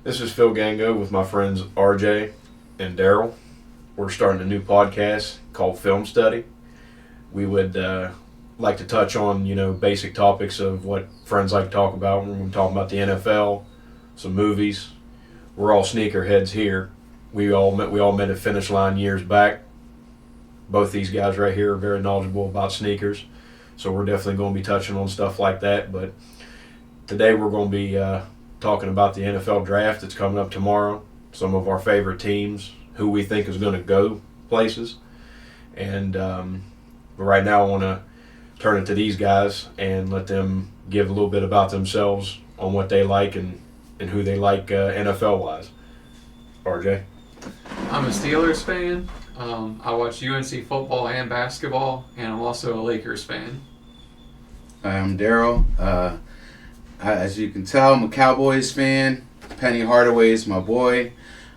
This is Phil Gango with my friends RJ and Daryl. We're starting a new podcast called Film Study. We would like to touch on, basic topics of what friends like to talk about. We're going to talk about the NFL, some movies. We're all sneakerheads here. We all met at Finish Line years back. Both these guys right here are very knowledgeable about sneakers, so we're definitely going to be touching on stuff like that. But today we're going to be talking about the NFL draft that's coming up tomorrow, some of our favorite teams, who we think is going to go places. And but right now I want to turn it to these guys and let them give a little bit about themselves on what they like and who they like NFL-wise. RJ? I'm a Steelers fan. I watch UNC football and basketball, and I'm also a Lakers fan. I'm Daryl. As you can tell, I'm a Cowboys fan. Penny Hardaway is my boy.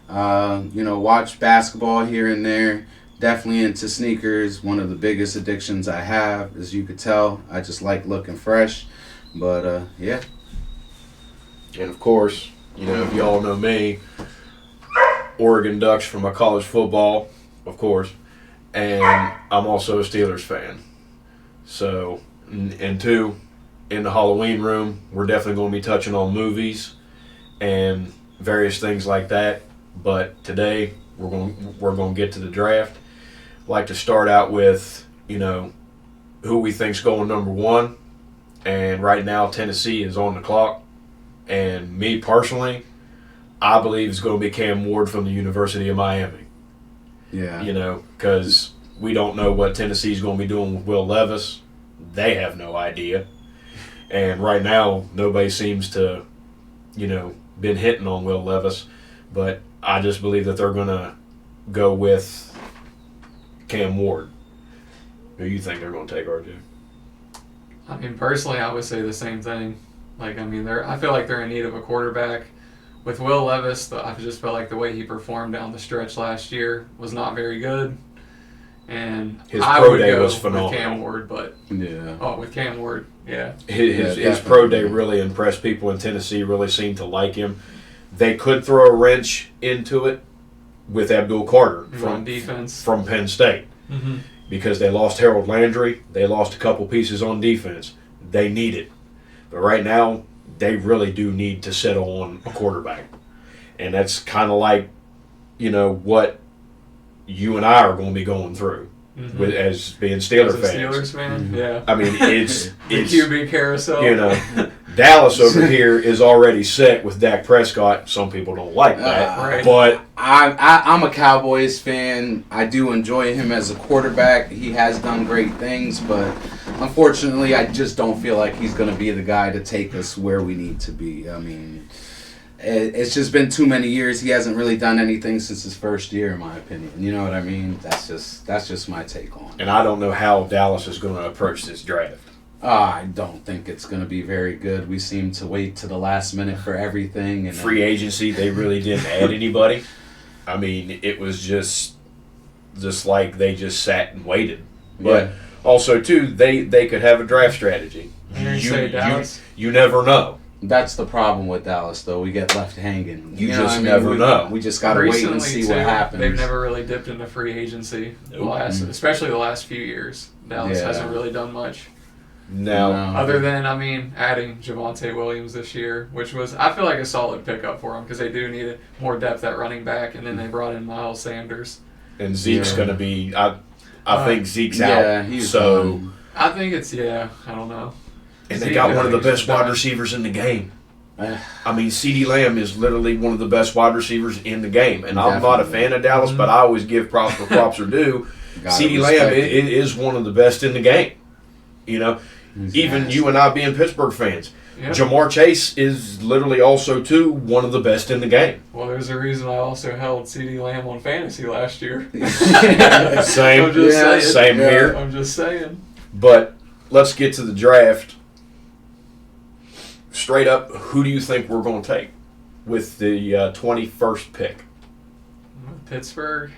Watch basketball here and there. Definitely into sneakers. One of the biggest addictions I have, as you could tell. I just like looking fresh. But, yeah. And, of course, if y'all know me, Oregon Ducks for my college football, of course. And I'm also a Steelers fan. So, and two, in the Halloween room, we're definitely going to be touching on movies and various things like that. But today, we're going to get to the draft. I'd like to start out with, who we think's going number one. And right now, Tennessee is on the clock. And me personally, I believe it's going to be Cam Ward from the University of Miami. Yeah. Because we don't know what Tennessee's going to be doing with Will Levis. They have no idea. And right now, nobody seems to, been hitting on Will Levis. But I just believe that they're going to go with Cam Ward. Who do you think they're going to take, RJ? I mean, personally, I would say the same thing. I feel like they're in need of a quarterback. With Will Levis, I just felt like the way he performed down the stretch last year was not very good. And his I pro would day go was phenomenal. with Cam Ward, but with Cam Ward, yeah. His pro day really impressed people in Tennessee. Really seemed to like him. They could throw a wrench into it with Abdul Carter from defense from Penn State, because they lost Harold Landry. They lost a couple pieces on defense. They need it, but right now they really do need to settle on a quarterback, and that's kind of like, what you and I are going to be going through with as being Steelers fans. Steelers fan, yeah. I mean, it's the QB carousel. Dallas over here is already set with Dak Prescott. Some people don't like that, right. But I'm a Cowboys fan. I do enjoy him as a quarterback. He has done great things, but unfortunately, I just don't feel like he's going to be the guy to take us where we need to be. I mean, it's just been too many years. He hasn't really done anything since his first year, in my opinion. You know what I mean? That's just my take on it. And I don't know how Dallas is going to approach this draft. I don't think it's going to be very good. We seem to wait to the last minute for everything. And free agency, they really didn't add anybody. I mean, it was just like they just sat and waited. But also, too, they could have a draft strategy. You never know. That's the problem with Dallas, though. We get left hanging. You just never know. We just got to wait and see what happens. They've never really dipped into free agency, especially the last few years. Dallas hasn't really done much. No. Other than, adding Javonte Williams this year, which was, I feel like, a solid pickup for them because they do need more depth at running back, and then they brought in Miles Sanders. And Zeke's going to be, I think Zeke's out. So I think it's, I don't know. And they got one of the best wide receivers in the game. I mean, CeeDee Lamb is literally one of the best wide receivers in the game. And I'm not a fan of Dallas, but I always give props where props are due. CeeDee Lamb is one of the best in the game. Even you and I being Pittsburgh fans. Yep. Jamar Chase is literally also, too, one of the best in the game. Well, there's a reason I also held CeeDee Lamb on fantasy last year. Same here. I'm just saying. But let's get to the draft. Straight up, who do you think we're going to take with the 21st pick? Pittsburgh.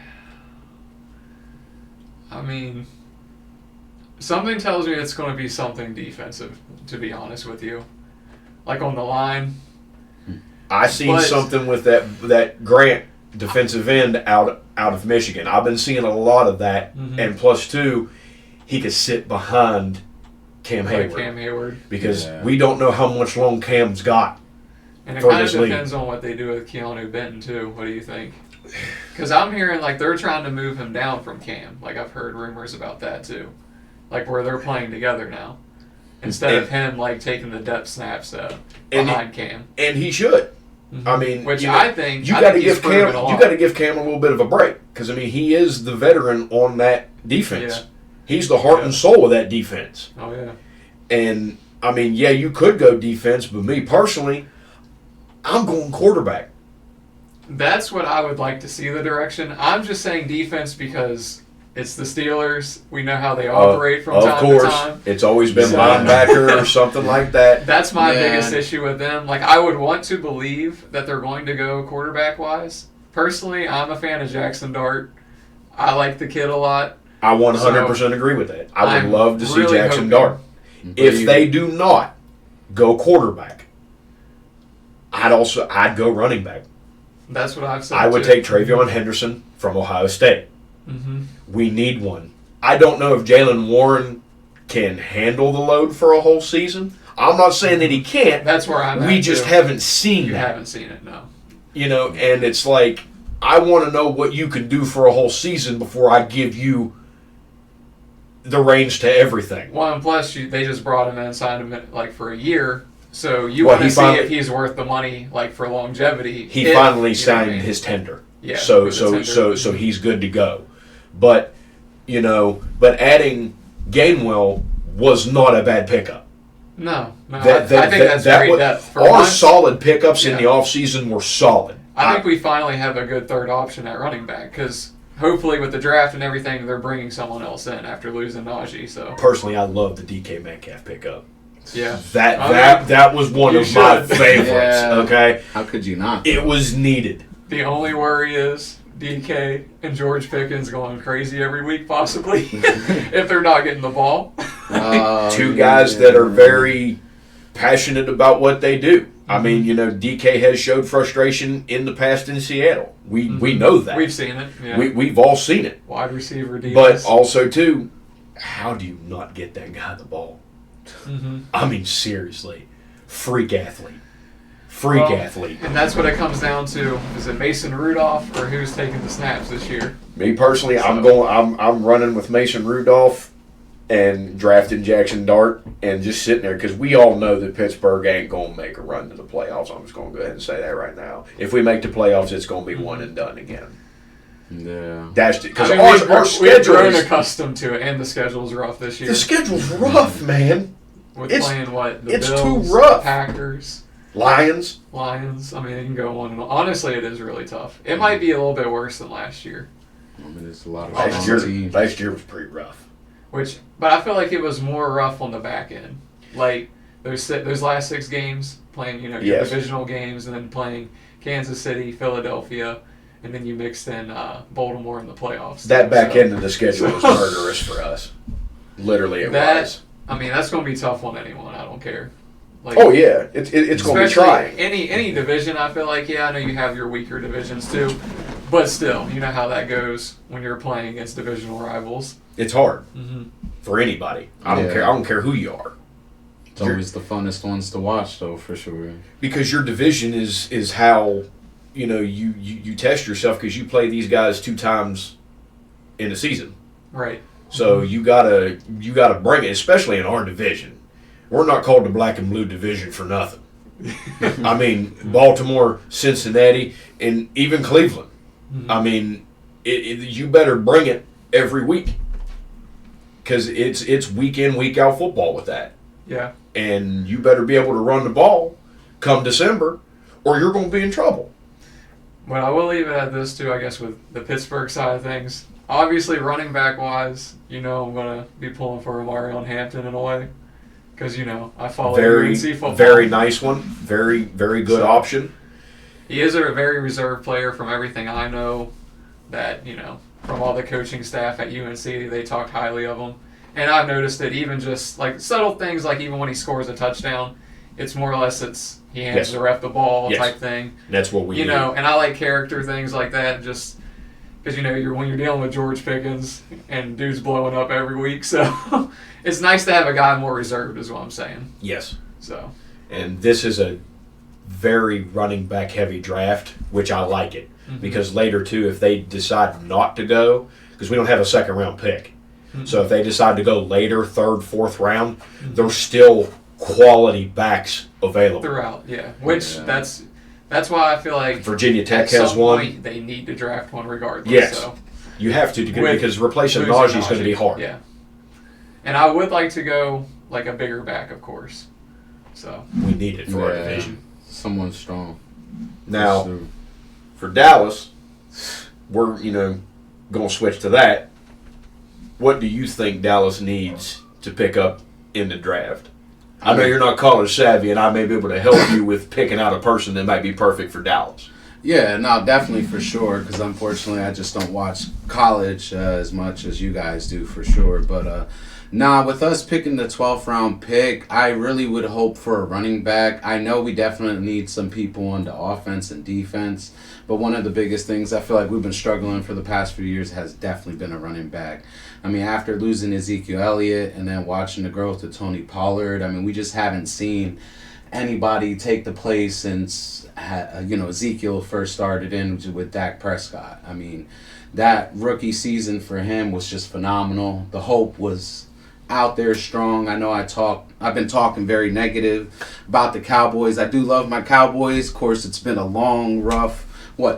Something tells me it's going to be something defensive, to be honest with you. Like on the line. I seen something with that Grant defensive end out of Michigan. I've been seeing a lot of that, and plus two, he could sit behind Cam Hayward. Because we don't know how much long Cam's got. And it kind of depends on what they do with Keanu Benton, too. What do you think? Because I'm hearing, like, they're trying to move him down from Cam. Like, I've heard rumors about that, too. Like, where they're playing together now. Instead of him, like, taking the depth snaps behind Cam. And he should. I mean, which I think you got to give Cam. You got to give Cam a little bit of a break because I mean he is the veteran on that defense. Yeah. He's the heart and soul of that defense. Oh yeah. And I mean, yeah, you could go defense, but me personally, I'm going quarterback. That's what I would like to see the direction. I'm just saying defense because it's the Steelers. We know how they operate from time to time. It's always been linebacker or something like that. That's my biggest issue with them. Like, I would want to believe that they're going to go quarterback-wise. Personally, I'm a fan of Jackson Dart. I like the kid a lot. I 100% agree with that. I would love to see Jackson Dart. If they do not go quarterback, I'd go running back. That's what I've said. I would take Travion Henderson from Ohio State. Mm-hmm. We need one. I don't know if Jalen Warren can handle the load for a whole season. I'm not saying that he can't. That's where I'm at. We just haven't seen that. You haven't seen it, no. You know, and it's like, I want to know what you can do for a whole season before I give you the reins to everything. Well, and plus, they just brought him in and signed him like for a year. So you want to see if he's worth the money, like for longevity. He finally signed his tender. Yeah. So he's good to go. But adding Gainwell was not a bad pickup. No. I think that's great depth. Our solid pickups in the offseason were solid. I think we finally have a good third option at running back because hopefully with the draft and everything, they're bringing someone else in after losing Najee. So personally, I love the DK Metcalf pickup. Yeah, that was one of my favorites. Yeah. Okay, how could you not? It was needed. The only worry is DK and George Pickens going crazy every week, possibly if they're not getting the ball. Two guys that are very passionate about what they do. I mean, DK has showed frustration in the past in Seattle. We know that. We've seen it. Yeah. We've all seen it. Wide receiver defense. But also, too, how do you not get that guy the ball? Mm-hmm. I mean, seriously. Freak athlete. Athlete. And that's what it comes down to. Is it Mason Rudolph or who's taking the snaps this year? Me personally, I'm running with Mason Rudolph and drafting Jackson Dart and just sitting there because we all know that Pittsburgh ain't going to make a run to the playoffs. I'm just going to go ahead and say that right now. If we make the playoffs, it's going to be one and done again. Yeah. That's because our schedule grown accustomed to it, and the schedule's rough this year. The schedule's rough, man. Playing what? The it's Bills, too rough. Packers. Lions. I mean, it can go on and on. Honestly, it is really tough. It might be a little bit worse than last year. I mean, it's a lot of last year was pretty rough. But I feel like it was more rough on the back end. Like those last 6 games, playing your divisional games, and then playing Kansas City, Philadelphia, and then you mixed in Baltimore in the playoffs. That back end of the schedule was murderous for us. Literally, it was. I mean, that's going to be tough on anyone. I don't care. Like, oh yeah, it's going to be trying. Any division, I feel like I know you have your weaker divisions too, but still, you know how that goes when you're playing against divisional rivals. It's hard for anybody. I don't care who you are. It's always the funnest ones to watch, though, for sure. Because your division is how you test yourself because you play these guys 2 times in a season. Right. So you gotta bring it, especially in our division. We're not called the black and blue division for nothing. I mean, Baltimore, Cincinnati, and even Cleveland. Mm-hmm. I mean, you better bring it every week because it's week in, week out football with that. Yeah. And you better be able to run the ball come December, or you're going to be in trouble. But I will leave it at this too, I guess, with the Pittsburgh side of things. Obviously, running back wise, I'm going to be pulling for Omarion Hampton in a way. Because, I follow UNC football. Very nice one. Very, very good option. He is a very reserved player from everything I know that, from all the coaching staff at UNC, they talk highly of him. And I've noticed that even just, like, subtle things, like even when he scores a touchdown, it's more or less he hands Yes. the ref the ball Yes. type thing. That's what we You need. know, and I like character things like that just because, you know, when you're dealing with George Pickens and dude's blowing up every week. So it's nice to have a guy more reserved is what I'm saying. Yes. So. And this is a very running back heavy draft, which I like it. Mm-hmm. Because later, too, if they decide not to go, because we don't have a second round pick. Mm-hmm. So if they decide to go later, third, fourth round, Mm-hmm. there's still quality backs available. Throughout, yeah. Which that's why I feel like Virginia Tech at has some one. point they need to draft one regardless. Yes. So. You have to With because replacing losing Najee is going to be hard. Yeah. And I would like to go like a bigger back, of course. So We need it for our division. Someone strong. Now, So, for Dallas, we're going to switch to that. What do you think Dallas needs to pick up in the draft? I know you're not college savvy, and I may be able to help you with picking out a person that might be perfect for Dallas. yeah, no, definitely for sure. Because unfortunately, I just don't watch college as much as you guys do for sure. But with us picking the 12th round pick, I really would hope for a running back. I know we definitely need some people on the offense and defense. But one of the biggest things I feel like we've been struggling for the past few years has definitely been a running back. I mean, after losing Ezekiel Elliott and then watching the growth of Tony Pollard, I mean, we just haven't seen anybody take the place since Ezekiel first started in with Dak Prescott. I mean, that rookie season for him was just phenomenal. The hope was out there strong. I know I've been talking very negative about the Cowboys. I do love my Cowboys. Of course, it's been a long, rough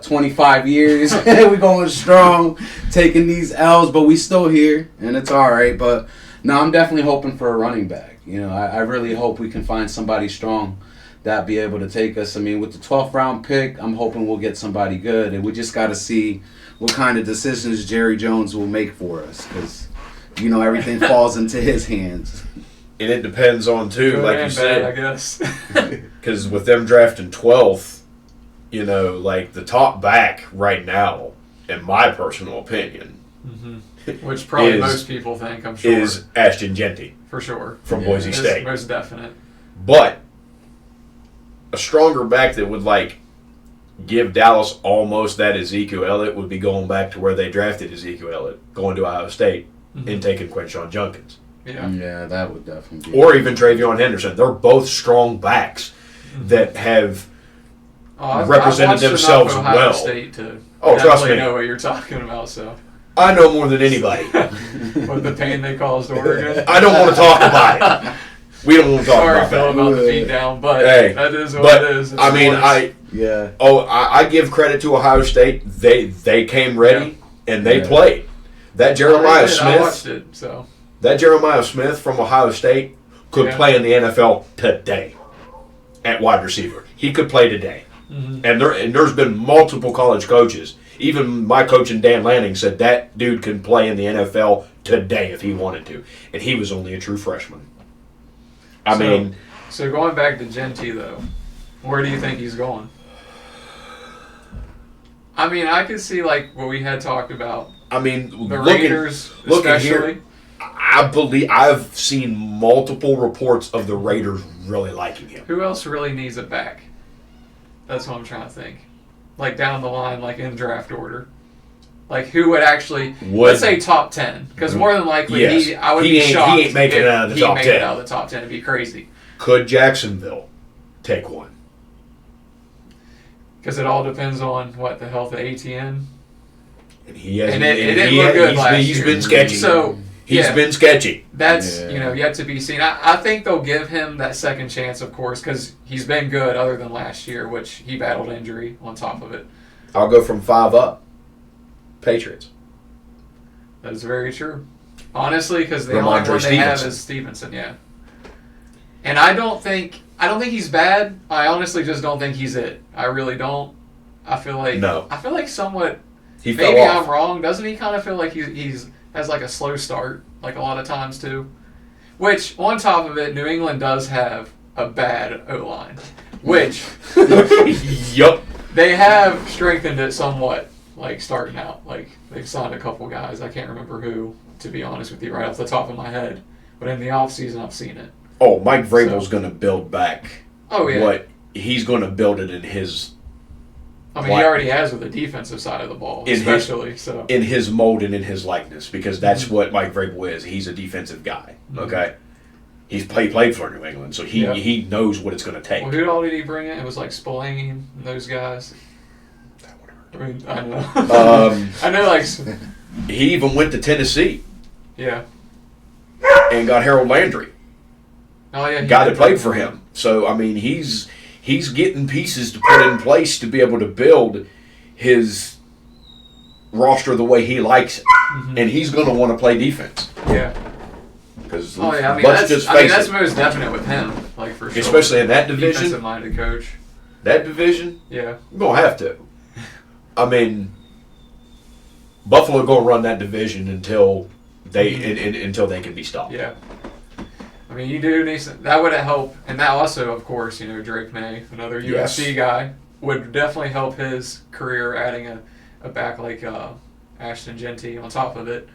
25 years. We're going strong, taking these L's, but we still here, and it's all right. But no, I'm definitely hoping for a running back. I really hope we can find somebody strong that be able to take us. I mean, with the 12th round pick, I'm hoping we'll get somebody good, and we just got to see what kind of decisions Jerry Jones will make for us, because everything falls into his hands. And it depends on, too, good like and you bad, said. I guess. Because with them drafting 12th, like the top back right now, in my personal opinion, Which probably is- most people think, I'm sure. is Ashton Genty for sure. from Yeah. Boise It's State. most definite. But a stronger back that would give Dallas almost that Ezekiel Elliott would be going back to where they drafted Ezekiel Elliott, going to Ohio State and taking Quinshon Junkins. Yeah. Yeah, that would definitely be. Or even Travion Henderson. They're both strong backs that have represented I've watched themselves enough Ohio well. State to Oh, trust definitely me. know what you're talking about. So, I know more than anybody. with the pain they caused Oregon. I don't want to talk about it. We don't want to talk Sorry, about Phil, that. about the beatdown, but Hey, that is what But it is. It's I mean, sports. Yeah. I give credit to Ohio State. They came ready and they played. That Jeremiah I watched Smith, it, so that Jeremiah Smith from Ohio State could play in the NFL today at wide receiver. He could play today. And there's been multiple college coaches. Even my coach in Dan Lanning said that dude can play in the NFL today if he wanted to. And he was only a true freshman. I mean, So going back to Genty, though, where do you think he's going? I mean, I could see like what we had talked about. the The Raiders, looking especially. here, I believe I've seen multiple reports of the Raiders really liking him. Who else really needs a back? That's what I'm trying to think. Like down the line, like in draft order. Like who would actually, let's say top 10. Because more than likely, Yes. I would He be ain't- he shocked ain't making if it out of the he top made 10. it out of the top 10. It'd be crazy. Could Jacksonville take one? Because it all depends on what the health of ATN. And he has. And it didn't look good last He's year. been sketchy. So He's been sketchy. That's Yeah. yet to be seen. I think they'll give him that second chance, of course, because he's been good other than last year, which he battled injury on top of it. I'll go from 5 up. Patriots. That is very true. Honestly, because the only Ramondre one they have Stevenson. is Stevenson, yeah. And I don't think he's bad. I honestly just don't think he's it. I really don't. I feel like somewhat. He fell Maybe off. I'm wrong. Doesn't he kind of feel like he's has like a slow start, like a lot of times too? Which, on top of it, New England does have a bad O-line, which Yup. they have strengthened it somewhat, like starting out. Like they've signed a couple guys. I can't remember who, to be honest with you, right off the top of my head. But in the offseason, I've seen it. Oh, Mike Vrabel's going to build back Oh yeah. But he's going to build it in his. I mean, he already has with the defensive side of the ball, especially in his mold and in his likeness, because that's what Mike Vrabel is. He's a defensive guy. Okay, he played for New England, so he knows what it's going to take. Well, who all did he bring in? It was like Spillane and those guys. That would hurt. I mean, I know. I know, like he even went to Tennessee. Yeah. And got Harold Landry. Oh yeah. Guy that played for him. So I mean, he's getting pieces to put in place to be able to build his roster the way he likes it, and he's going to want to play defense. Yeah. Because that's most definite with him, like for sure. Especially in that division. Defensive-minded coach. That division. Yeah. You're going to have to. I mean, Buffalo going to run that division until they until they can be stopped. Yeah. I mean, you do need some, that would help, and that also, of course, Drake May, another USC guy, would definitely help his career, adding a back like Ashton Genty on top of it.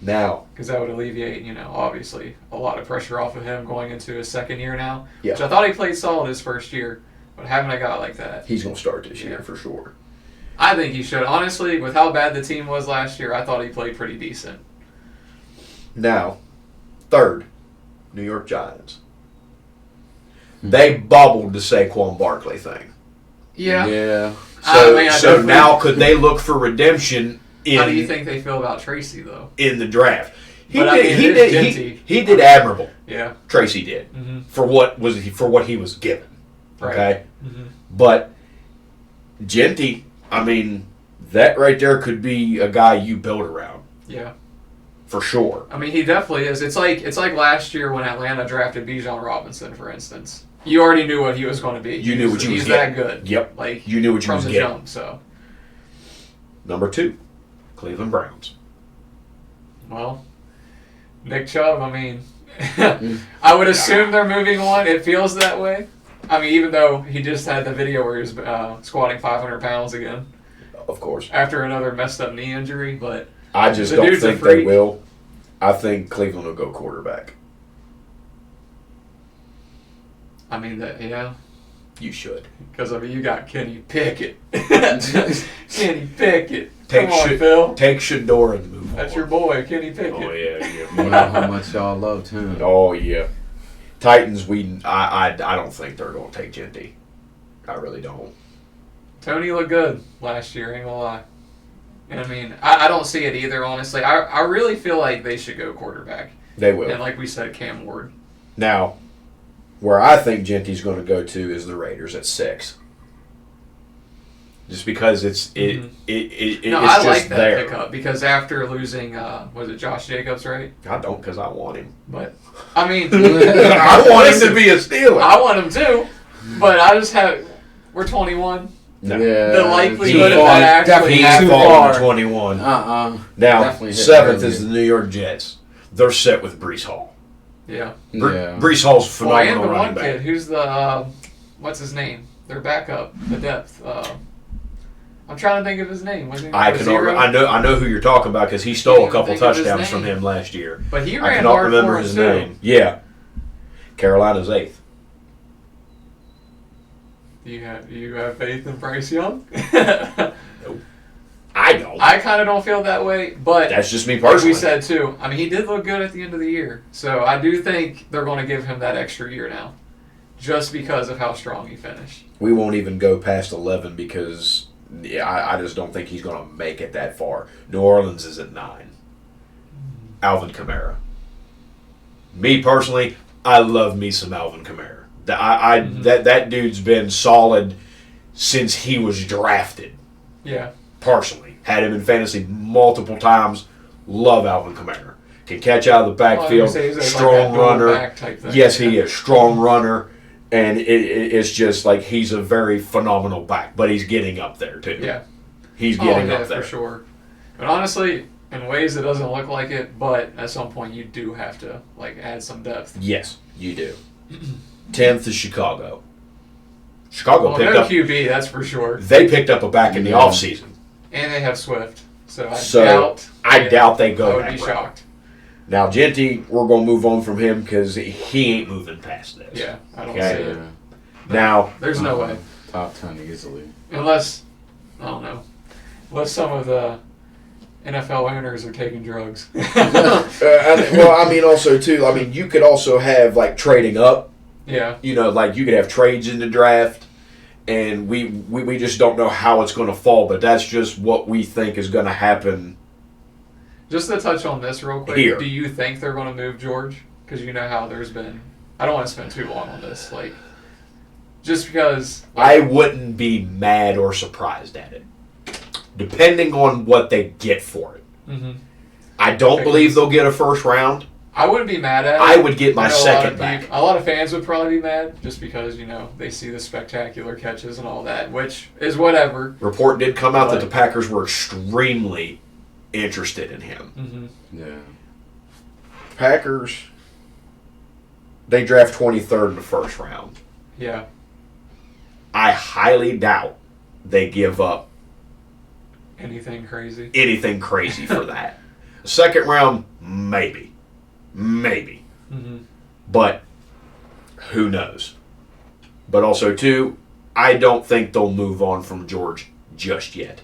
Now, because that would alleviate, obviously a lot of pressure off of him going into his second year now. Yeah. Which I thought he played solid his first year, but having a guy like that, he's going to start this year for sure. I think he should. Honestly, with how bad the team was last year, I thought he played pretty decent. Now, third, New York Giants. They bobbled the Saquon Barkley thing. Yeah. Yeah. So now could they look for redemption how do you think they feel about Tracy, though? In the draft. He did admirable. Yeah. Tracy did. For what he was given. Right. Okay? But Genty, I mean, that right there could be a guy you build around. Yeah. For sure. I mean, he definitely is. It's like last year when Atlanta drafted Bijan Robinson, for instance. You already knew what he was going to be. You knew what you was getting. He's that good. Yep. Like you knew what you was getting. From the jump, so. Number 2, Cleveland Browns. Well, Nick Chubb, I mean, I would assume they're moving on. It feels that way. I mean, even though he just had the video where he was squatting 500 pounds again. Of course. After another messed up knee injury, but I just don't think they will. I think Cleveland will go quarterback. I mean, yeah. You should. Because, you got Kenny Pickett. Kenny Pickett. Come on, Phil. Take Shador and move on. That's your boy, Kenny Pickett. Oh, yeah. You know how much y'all loved him. Oh, yeah. Titans, I don't think they're going to take Genty. I really don't. Tony looked good last year, ain't gonna lie. And I mean, I don't see it either, honestly. I really feel like they should go quarterback. They will. And like we said, Cam Ward. Now, where I think Genty's going to go to is the Raiders at 6. Just because it's I just like that there. pickup because after losing, was it Josh Jacobs, right? I don't because I want him. But, I mean. I want him to be a Steeler. I want him too. But I just have, we're 21. No. Yeah, the likelihood of that actually definitely too far. 21. Now, Now, 7th is the New York Jets. They're set with Breece Hall. Yeah. Breece Hall's phenomenal and the running one back. kid, who's the, what's his name? Their backup, the depth. I'm trying to think of his name. Wasn't he? I know who you're talking about because he stole a couple touchdowns from him last year. But he ran I cannot hard remember for him his too. name. Yeah. Carolina's 8th. Do you have faith in Bryce Young? Nope. I don't. I kind of don't feel that way, but that's just me personally. Like we said too. I mean, he did look good at the end of the year, so I do think they're going to give him that extra year now, just because of how strong he finished. We won't even go past 11 because I just don't think he's going to make it that far. New Orleans is at 9. Alvin Kamara. Me personally, I love me some Alvin Kamara. That dude's been solid since he was drafted. Yeah. Personally. Had him in fantasy multiple times. Love Alvin Kamara. Can catch out of the backfield. Strong runner. Yes, he is. Strong runner. And it's just like he's a very phenomenal back. But he's getting up there, too. Yeah. He's getting up there. For sure. But honestly, in ways it doesn't look like it, but at some point you do have to add some depth. Yes, you do. 10th is Chicago. Chicago picked no up QB, that's for sure. They picked up a back in the offseason. And they have Swift. So I doubt they go I would that be route. shocked. Now Genty, we're gonna move on from him because he ain't moving past this. Yeah, I don't see it. Now, There's no way. Top 10 easily. Unless, I don't know. Unless some of the NFL owners are taking drugs. also too. You could also have like trading up. Yeah. Like you could have trades in the draft, and we just don't know how it's going to fall. But that's just what we think is going to happen. Just to touch on this real quick, Here. Do you think they're going to move George? Because you know how there's been. I don't want to spend too long on this. Like, just because. I wouldn't be mad or surprised at it, depending on what they get for it. Mm-hmm. I don't believe they'll get a first round. I wouldn't be mad at it. I would get my I know second back. A lot of fans would probably be mad just because, they see the spectacular catches and all that, which is whatever. Report did come out that the Packers were extremely interested in him. Mm-hmm. Yeah. Packers, they draft 23rd in the first round. Yeah. I highly doubt they give up anything crazy for that. Second round, maybe. Mm-hmm. But who knows? But also, too, I don't think they'll move on from George just yet.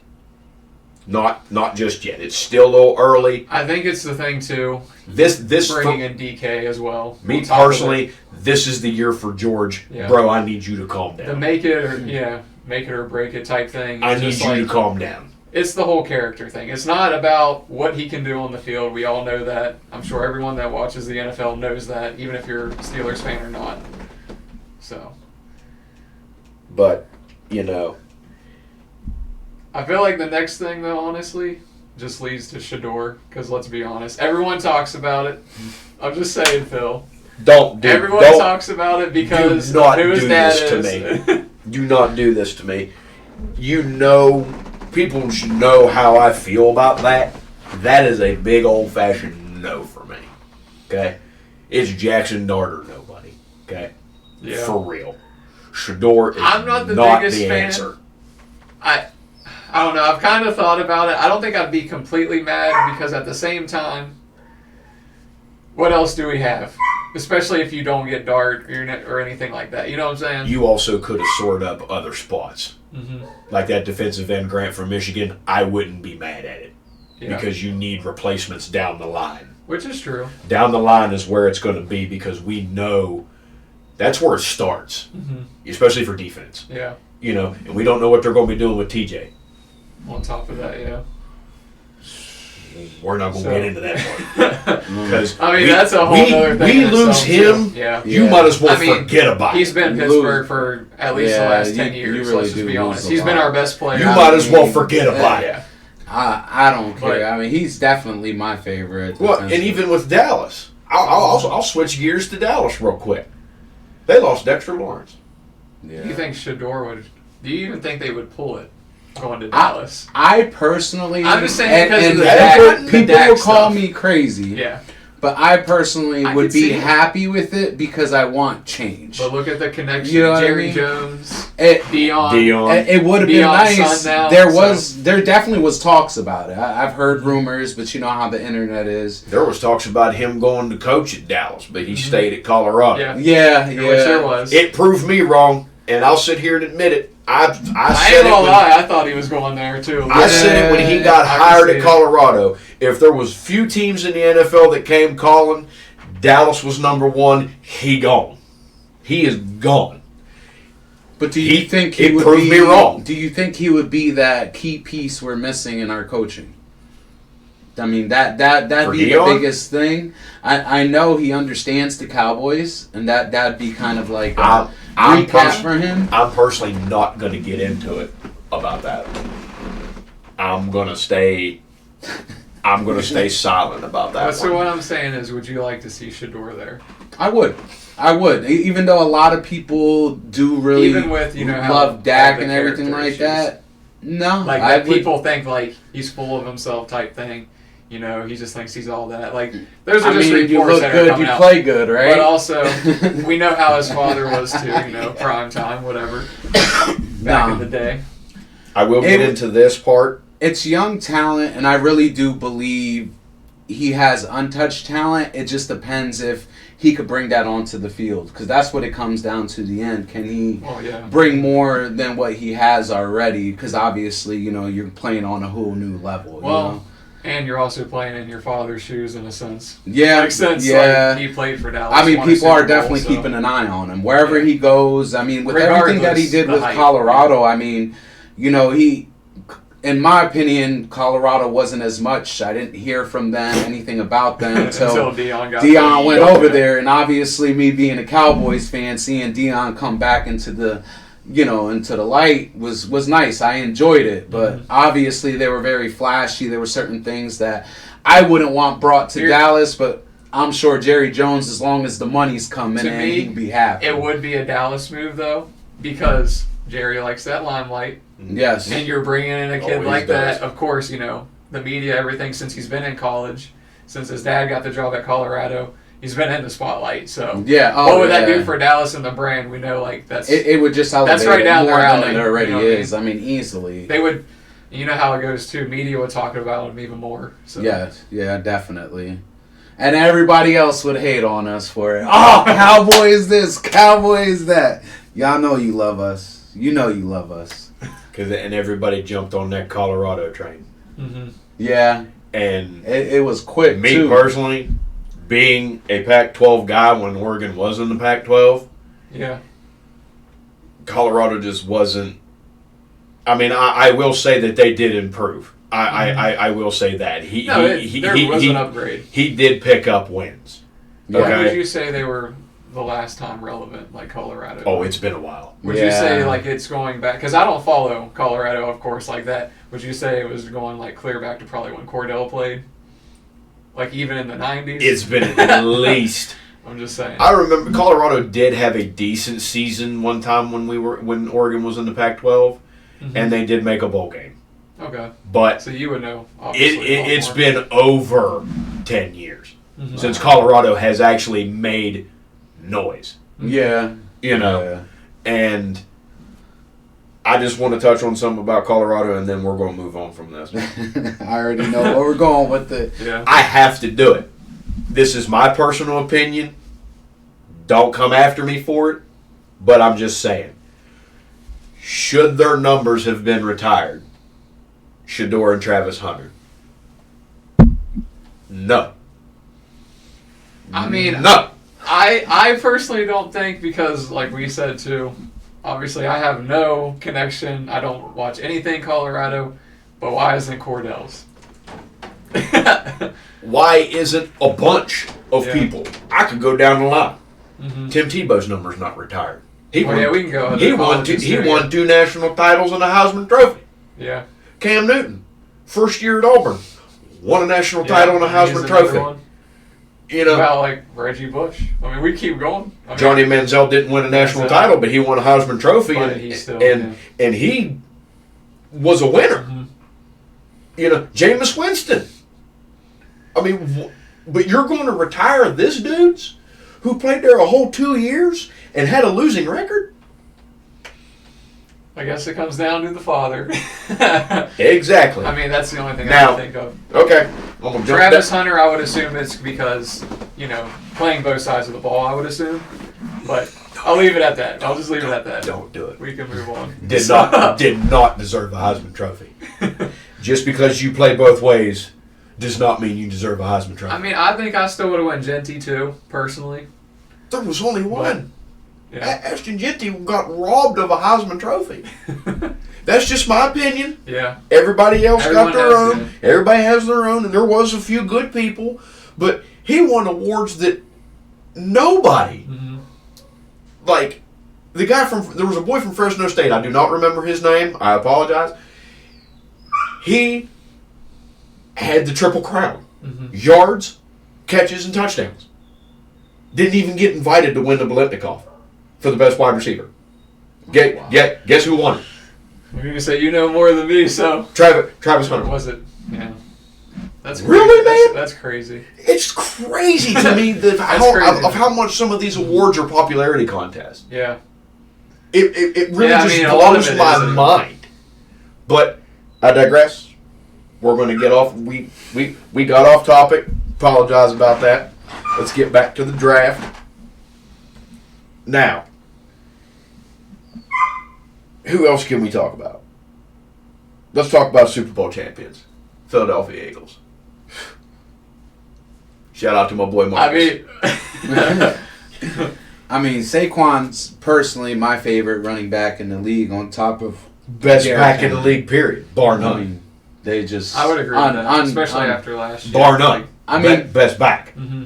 Not just yet. It's still a little early. I think it's the thing, too. This bringing in DK as well. Me personally, this is the year for George. Yeah. Bro, I need you to calm down. The make it or break it type thing. I need you to calm down. It's the whole character thing. It's not about what he can do on the field. We all know that. I'm sure everyone that watches the NFL knows that, even if you're a Steelers fan or not. So. But, I feel like the next thing, though, honestly, just leads to Shador. Because let's be honest, everyone talks about it. I'm just saying, Phil. Everyone talks about it because do not who his do dad this is. to me. Do not do this to me. People should know how I feel about that. That is a big old-fashioned no for me. Okay? It's Jackson Dart or nobody. Okay? Yeah. For real. Shador is I'm not the biggest fan. Answer. I don't know. I've kind of thought about it. I don't think I'd be completely mad because at the same time, what else do we have? Especially if you don't get Dart or anything like that. You know what I'm saying? You also could have sorted up other spots. Mm-hmm. Like that defensive end Grant from Michigan. I wouldn't be mad at it. Yeah. Because you need replacements down the line. Which is true. Down the line is where it's going to be because we know that's where it starts. Mm-hmm. Especially for defense. Yeah. And we don't know what they're going to be doing with TJ. On top of that, yeah. We're not going to get into that part. Because that's a whole other thing. We lose him, you might as well forget about it. He's been Pittsburgh for at least the last 10 years, really let's just be honest. He's been our best player. You might as well forget about it. I don't care. He's definitely my favorite. Well, and even with Dallas. I'll switch gears to Dallas real quick. They lost Dexter Lawrence. Yeah. Do you think Shador would... Do you even think they would pull it? Going to Dallas. I personally, I'm just saying because of the people will call stuff. Me crazy. Yeah. But I personally would be see it. happy with it because I want change. But look at the connection. You know what Jerry I mean? Jones, Dion. It would have been nice. Now, there definitely was talks about it. I've heard rumors, but you know how the internet is. There was talks about him going to coach at Dallas, but he stayed at Colorado. Yeah. Yeah. Which there was. It proved me wrong, and I'll sit here and admit it. I ain't gonna lie, I thought he was going there too. I said it when he got hired at Colorado. If there was few teams in the NFL that came calling, Dallas was number one. He gone. He is gone. But do you think he it would proved be me wrong? Do you think he would be that key piece we're missing in our coaching? I mean, that'd be Dion? the biggest thing. I know he understands the Cowboys, and that'd be kind of like a recap for him. I'm personally not going to get into it about that. I'm going to stay silent about that. So what I'm saying is, would you like to see Shador there? I would. Even though a lot of people do really Even with, love Dak and everything like that. No. Like, people think, like, he's full of himself type thing. He just thinks he's all that. Like, those are just reports you look that are good, coming you out. play good, right? But also, we know how his father was too, prime time, whatever, back in the day. I will get into this part. It's young talent, and I really do believe he has untouched talent. It just depends if he could bring that onto the field, because that's what it comes down to the end. Can he yeah. bring more than what he has already? Because obviously, you know, you're playing on a whole new level. Well, you know? And you're also playing in your father's shoes in a sense. Yeah, Like, since yeah. like, he played for Dallas. I mean, won a people are Super Bowl, definitely so- keeping an eye on him wherever he goes. I mean, with everything that he Regardless, did the with hype. Colorado, I mean, you know, in my opinion, Colorado wasn't as much. I didn't hear from them anything about them until Deion went over there, and obviously me being a Cowboys fan, seeing Deion come back into the light was nice. I enjoyed it, but obviously they were very flashy. There were certain things that I wouldn't want brought to Dallas, but I'm sure Jerry Jones, as long as the money's coming in, he'd be happy. It would be a Dallas move though, because Jerry likes that limelight. Yes. And you're bringing in a kid Always like does. that. Of course, you know, the media, everything, since he's been in college, since his dad got the job at Colorado, he's been in the spotlight. So what would that do for Dallas and the brand? We know, like, that's it would just elevate that's right down it more their than alley, it already you know what I is. I mean, easily. they would. You know how it goes too. Media would talk about him even more. So. Yeah, definitely. And everybody else would hate on us for it. Oh, Cowboys this, Cowboys that. Y'all know you love us. You know you love us. And everybody jumped on that Colorado train. Mm-hmm. Yeah. And it was quick, me too. personally, being a Pac-12 guy when Oregon was in the Pac-12, Yeah. Colorado just wasn't. I mean, I will say that they did improve. I will say that There was an upgrade. He did pick up wins. Yeah. When Okay. would you say they were the last time relevant, like Colorado? Oh, it's been a while. Would you say like it's going back? Because I don't follow Colorado, of course, like that. Would you say it was going like clear back to probably when Cordell played? Like even in the 90s? It's been at least. I'm just saying. I remember Colorado did have a decent season one time when Oregon was in the Pac-12, and they did make a bowl game. Okay. But so you would know. Obviously, it's been over 10 years since Colorado has actually made noise. Yeah. You know, and I just want to touch on something about Colorado, and then we're going to move on from this. I already know where we're going with it. Yeah. I have to do it. This is my personal opinion. Don't come after me for it, but I'm just saying. Should their numbers have been retired? Shador and Travis Hunter? No. I mean, no. I personally don't think, because like we said too, obviously I have no connection. I don't watch anything Colorado, but why isn't Cordell's? Why isn't a bunch of people? I could go down the line. Tim Tebow's number's not retired. We can go. He won 2 national titles and a Heisman Trophy. Yeah. Cam Newton, first year at Auburn, won a national title and a Heisman Trophy. You know, about like Reggie Bush. I mean, we keep going. Johnny Manziel didn't win a national title, but he won a Heisman Trophy, and he was a winner. You know, Jameis Winston. I mean, but you're going to retire this dude's who played there a whole 2 years and had a losing record? I guess it comes down to the father. Exactly. I mean, that's the only thing Now, I can think of. Okay. Travis Hunter, I would assume it's because, you know, playing both sides of the ball, I would assume. But I'll leave it at that. I'll just leave it at that. Don't do it. We can move on. Did not deserve a Heisman Trophy. Just because you play both ways does not mean you deserve a Heisman Trophy. I mean, I think I still would have went Genty too, personally. There was only one. Yeah. Ashton Genty got robbed of a Heisman Trophy. That's just my opinion. Yeah. Everybody else Everyone got their own. has Everybody has their own, and there was a few good people, but he won awards that nobody, like the guy there was a boy from Fresno State. I do not remember his name. I apologize. He had the Triple Crown: yards, catches, and touchdowns. Didn't even get invited to win the Biletnikoff for the best wide receiver. Guess who won it? I'm going to say you know more than me, so. Travis Hunter. Was it? Yeah. That's crazy. Really, man? That's crazy. It's crazy to me of how much some of these awards are popularity contests. Yeah. It really blows my mind. But I digress. We're going to get off. We got off topic. Apologize about that. let's get back to the draft. Now, who else can we talk about? Let's talk about Super Bowl champions, Philadelphia Eagles. Shout out to my boy Marcus. I mean, Saquon's personally my favorite running back in the league on top of Best Derrick back in the Henry. league, period. Bar I none. mean, they just... I would agree with that, especially after last year. Bar none. I mean, best back. Mm-hmm.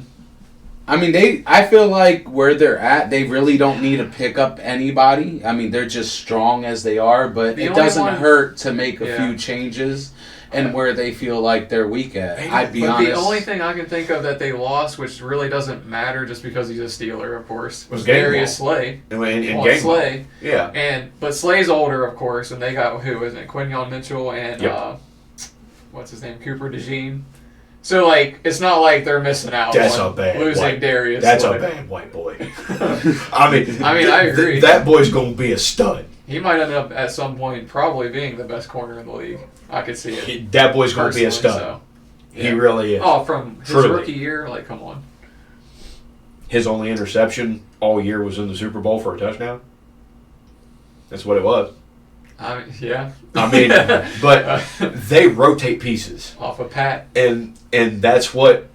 I mean, I feel like where they're at, they really don't need to pick up anybody. I mean, they're just strong as they are, but it doesn't hurt to make a few changes and where they feel like they're weak at. I'd be honest. The only thing I can think of that they lost, which really doesn't matter just because he's a Steeler, of course, was Darius Slay. And Slay. Yeah. But Slay's older, of course, and they got, who is it? Quinyon Mitchell and, what's his name? Cooper DeJean. So, like, it's not like they're missing out on losing Darius. That's a bad white boy. I mean, I agree. That boy's going to be a stud. He might end up at some point probably being the best corner in the league. I could see it. That boy's going to be a stud. So, He really is. Oh, from his rookie year? Like, come on. His only interception all year was in the Super Bowl for a touchdown. That's what it was. Yeah. I mean, but they rotate pieces off of Pat, and that's what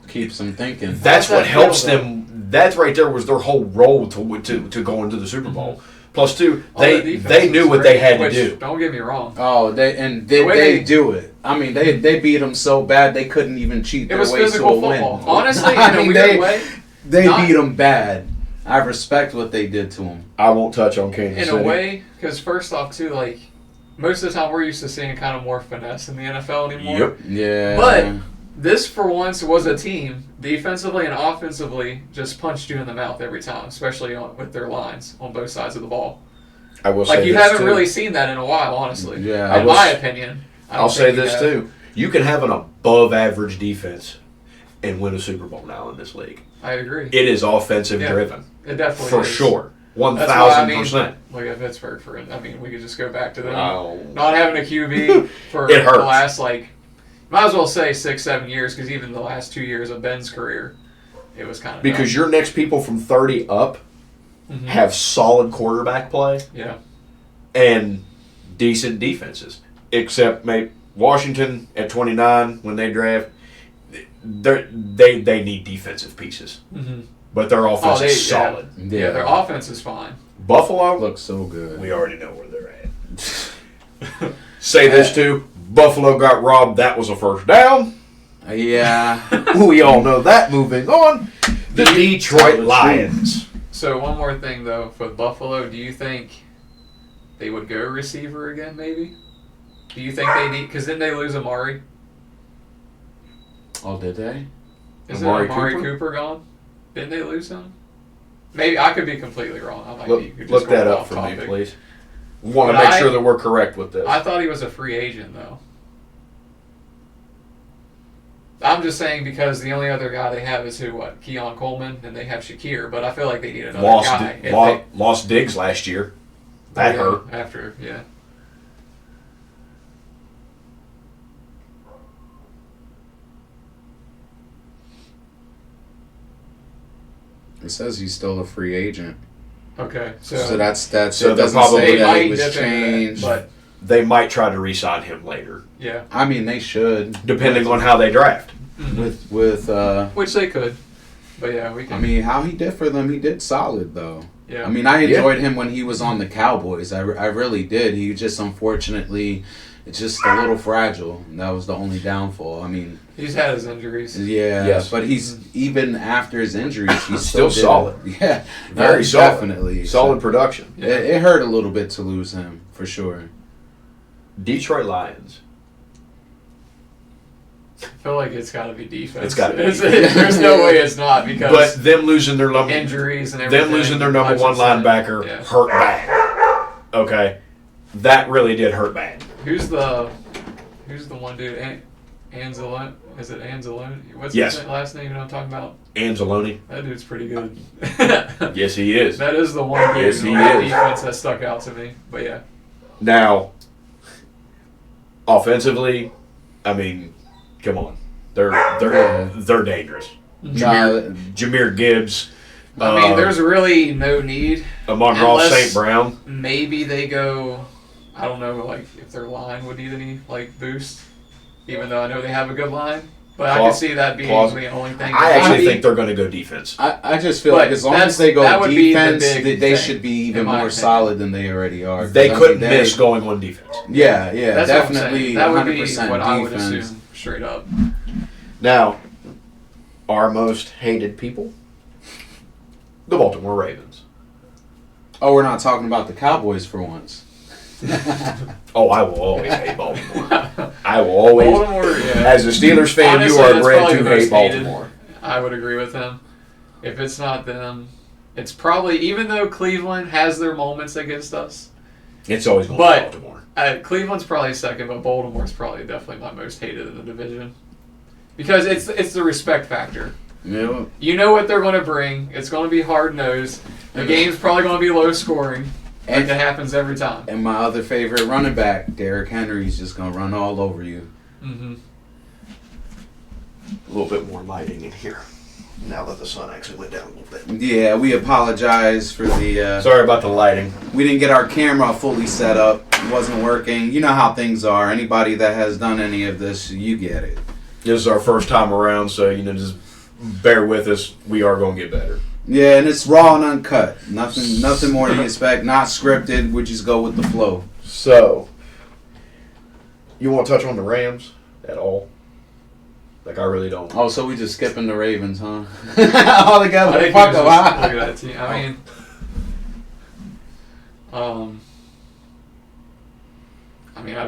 keeps them thinking. That's what helps them. That right there was their whole role to go into the Super Bowl. Plus, two, they knew what they had to do. Don't get me wrong. Oh, they do it. I mean, they beat them so bad they couldn't even cheat their way to a win. Honestly, in a weird way, they beat them bad. I respect what they did to him. I won't touch on Kansas City. In a way, because first off, too, like, most of the time we're used to seeing kind of more finesse in the NFL anymore. Yep. Yeah. But this, for once, was a team, defensively and offensively, just punched you in the mouth every time, especially with their lines on both sides of the ball. I will say you haven't really seen that in a while, honestly. Yeah. In my opinion. I'll say this, too. You can have an above-average defense and win a Super Bowl now in this league. I agree. It is offensive-driven. It definitely for is. sure. 1,000%. Look at Pittsburgh we could just go back to them not having a QB for the last, might as well say 6-7 years, because even the last 2 years of Ben's career, it was kind of because your next people from 30 up have solid quarterback play, and decent defenses. Except maybe Washington at 29 when they draft, they need defensive pieces. But their offense is solid. Yeah, their offense is fine. Buffalo looks so good. We already know where they're at. Say this too: Buffalo got robbed. That was a first down. Yeah, we all know that. Moving on, the Detroit Lions. So one more thing though, for Buffalo, do you think they would go receiver again? Maybe. Do you think they need? Because didn't they lose Amari? Oh, did they? Isn't Amari Cooper gone? Didn't they lose him? Maybe I could be completely wrong. I might look that up for me, please. Want to make sure that we're correct with this. I thought he was a free agent, though. I'm just saying because the only other guy they have is Keon Coleman, and they have Shakir. But I feel like they need another guy. Lost Diggs last year. That hurt. Yeah. It says he's still a free agent. Okay, so that's so it doesn't say that it was changed, but they might try to re-sign him later. Yeah, I mean they should, depending on how they draft. With which they could, but yeah, we can. I mean, how he did for them, he did solid though. Yeah, I mean, I enjoyed him when he was on the Cowboys. I really did. He just unfortunately. It's just a little fragile. That was the only downfall. I mean, he's had his injuries. Yeah, yes. But he's even after his injuries, he's still solid. Yeah, very solid. Definitely solid production. Yeah. It hurt a little bit to lose him for sure. Detroit Lions. I feel like it's got to be defense. It's got to be. There's no way it's not because. But them losing their injuries and everything. Them losing their number one linebacker hurt bad. Okay, that really did hurt bad. Who's the one dude? Anzalone? Is it Anzalone? What's his last name? You know what I'm talking about? Anzalone. That dude's pretty good. Yes, he is. That is the one dude in the defense that stuck out to me. But yeah. Now, offensively, I mean, come on, they're dangerous. Jahmyr Gibbs. I mean, there's really no need. Amon-Ra St. Brown. Maybe they go, I don't know, like if their line would need any like boost, even though I know they have a good line. But I can see that being the only thing. I actually think they're going to go defense. I just feel like as long as they go defense, they should be even more opinion. solid than they already are. They couldn't miss going on defense. Yeah, that's definitely. That would be 100% what defense. I would assume, straight up. Now, our most hated people, the Baltimore Ravens. Oh, we're not talking about the Cowboys for once. Oh, I will always hate Baltimore. I will always. Baltimore, yeah. As a Steelers fan, Honestly, you are that's bred probably to the hate most hated. Baltimore. I would agree with them. If it's not them, it's probably, even though Cleveland has their moments against us, It's always going to be Baltimore. Cleveland's probably second, but Baltimore's probably definitely my most hated in the division. Because it's the respect factor. Yeah. You know what they're going to bring. It's going to be hard-nosed. The game's probably going to be low-scoring. Like it happens every time. And my other favorite running back, Derrick Henry's just going to run all over you. Mm-hmm. A little bit more lighting in here now that the sun actually went down a little bit. Yeah, we apologize for the... Sorry about the lighting. We didn't get our camera fully set up. It wasn't working. You know how things are. Anybody that has done any of this, you get it. This is our first time around, so just bear with us. We are going to get better. Yeah, and it's raw and uncut. Nothing more to expect. Not scripted. We just go with the flow. So, you want to touch on the Rams at all? Like, I really don't. Oh, so we just skipping the Ravens, huh? All together. I think Fuck look them, huh? at that team. I mean, I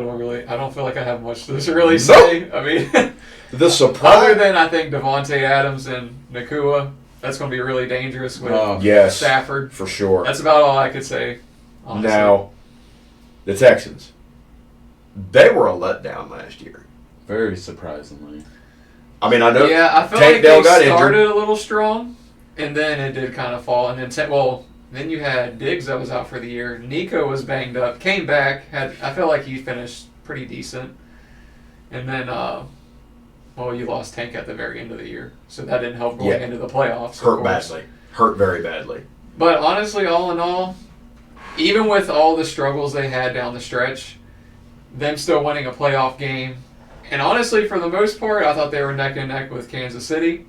don't feel like I have much to really say. I mean, the surprise. Other than I think Devontae Adams and Nakua, that's going to be really dangerous with yes, Stafford. For sure. That's about all I could say, honestly. Now, the Texans, they were a letdown last year. Very surprisingly. I mean, I know. Yeah, I felt Tank like Dell they got started injured. a little strong, and then it did kind of fall. And then, then you had Diggs that was out for the year. Nico was banged up, came back. I felt like he finished pretty decent. And then, you lost Tank at the very end of the year, so that didn't help going into the playoffs. Hurt very badly. But honestly, all in all, even with all the struggles they had down the stretch, them still winning a playoff game, and honestly, for the most part, I thought they were neck and neck with Kansas City.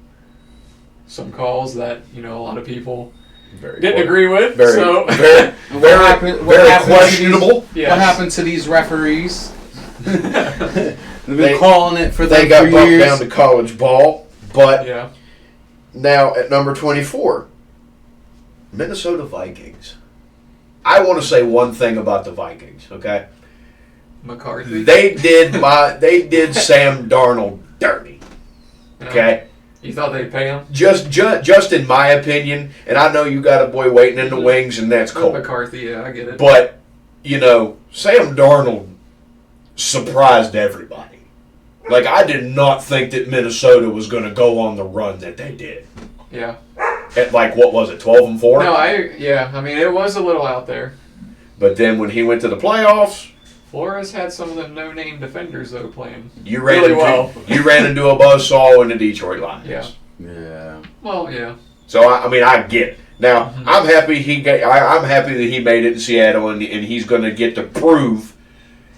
Some calls that a lot of people didn't agree with. Very questionable. What happened to these referees? They've been calling it for them They got for bumped years. down to college ball, but yeah. Now at number 24, Minnesota Vikings. I want to say one thing about the Vikings, okay? McCarthy. They did Sam Darnold dirty. Okay? You thought they'd pay him? Just in my opinion, and I know you got a boy waiting in the wings, and that's cool. McCarthy, yeah, I get it. But, Sam Darnold surprised everybody. Like, I did not think that Minnesota was going to go on the run that they did. Yeah. At, what was it, 12-4? No, I mean, it was a little out there. But then when he went to the playoffs... Flores had some of the no-name defenders, though, playing You ran into a buzzsaw in the Detroit Lions. Yeah. Well, yeah. So, I get it. Now, I'm happy I'm happy that he made it in Seattle, and he's going to get to prove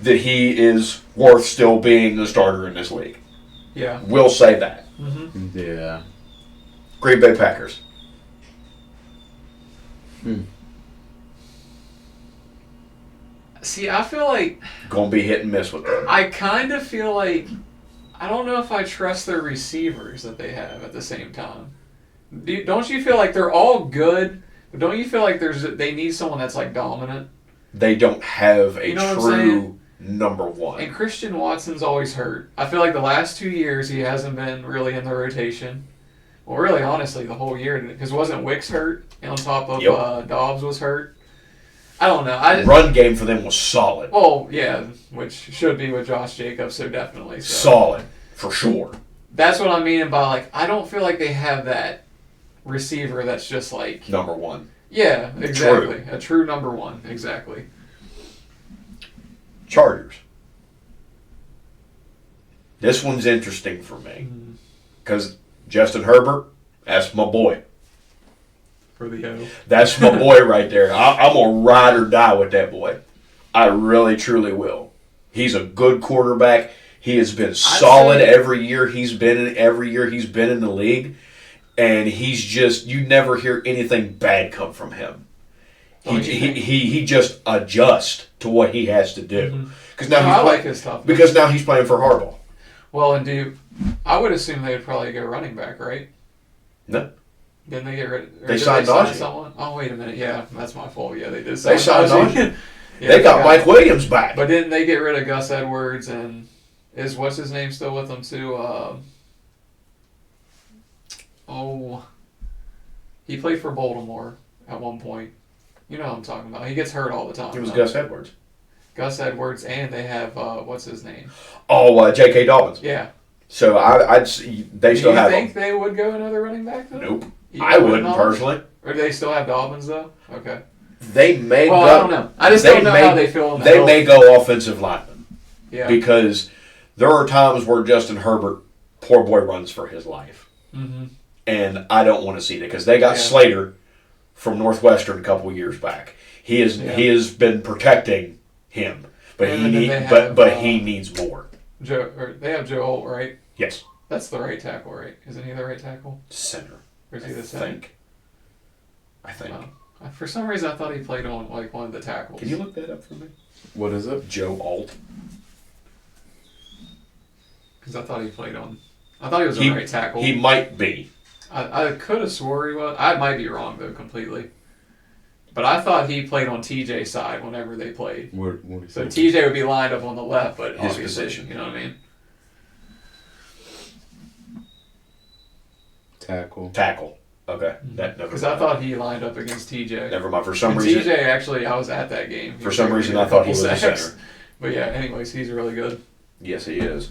that he is worth still being the starter in this league. Yeah. We'll say that. Mm-hmm. Yeah. Green Bay Packers. See, I feel like... Going to be hit and miss with them. I kind of feel like... I don't know if I trust their receivers that they have at the same time. Don't you feel like they're all good, but don't you feel like they need someone that's, dominant? They don't have a true number one. And Christian Watson's always hurt. I feel like the last 2 years he hasn't been really in the rotation. Well, really, honestly, the whole year. Because wasn't Wicks hurt on top of Dobbs was hurt? I don't know. Run game for them was solid. Well, yeah, which should be with Josh Jacobs, so definitely. So. Solid, for sure. That's what I mean by, I don't feel like they have that receiver that's just number one. Yeah, exactly. A true number one, exactly. Chargers. This one's interesting for me. Because Justin Herbert, That's my boy. For the O. That's my boy right there. I'm going to ride or die with that boy. I really, truly will. He's a good quarterback. He has been solid every year he's been in the league. And he's just, you never hear anything bad come from him. He just adjusts to what he has to do. Mm-hmm. I like his toughness. Because now he's playing for Harbaugh. Well, and I would assume they would probably go running back, right? No. Didn't they get rid? They signed Najee. Someone? Oh, wait a minute. Yeah, that's my fault. Yeah, they did. They signed Najee. Yeah, they got Mike Williams back. But didn't they get rid of Gus Edwards and what's his name still with them too? He played for Baltimore at one point. You know what I'm talking about. He gets hurt all the time. It was Gus Edwards. Gus Edwards, and they have what's his name? Oh, J.K. Dobbins. Yeah. So they still have. Do you think they would go another running back though? Nope. I wouldn't personally. Or do they still have Dobbins though? Okay. They may. Well, I don't know. I just don't know how they feel. They may go offensive lineman. Yeah. Because there are times where Justin Herbert, poor boy, runs for his life. Mm-hmm. And I don't want to see that because they got Slater from Northwestern a couple years back. He has been protecting him, but he needs more. They have Joe Holt, right? Yes. That's the right tackle, right? Isn't he the right tackle? Center. Or is he the center? I think. For some reason, I thought he played on like one of the tackles. Can you look that up for me? What is it? Joe Alt. Because I thought he played on. I thought he was the right tackle. He might be. I could have swore he was. I might be wrong though completely. But I thought he played on TJ's side whenever they played. So TJ would be lined up on the left, but his obviously, position. You know what I mean? Tackle. Okay. Because I thought he lined up against TJ. Never mind. For some reason. TJ, actually, I was at that game. For some reason, I thought he was a center. But yeah, anyways, he's really good. Yes, he is.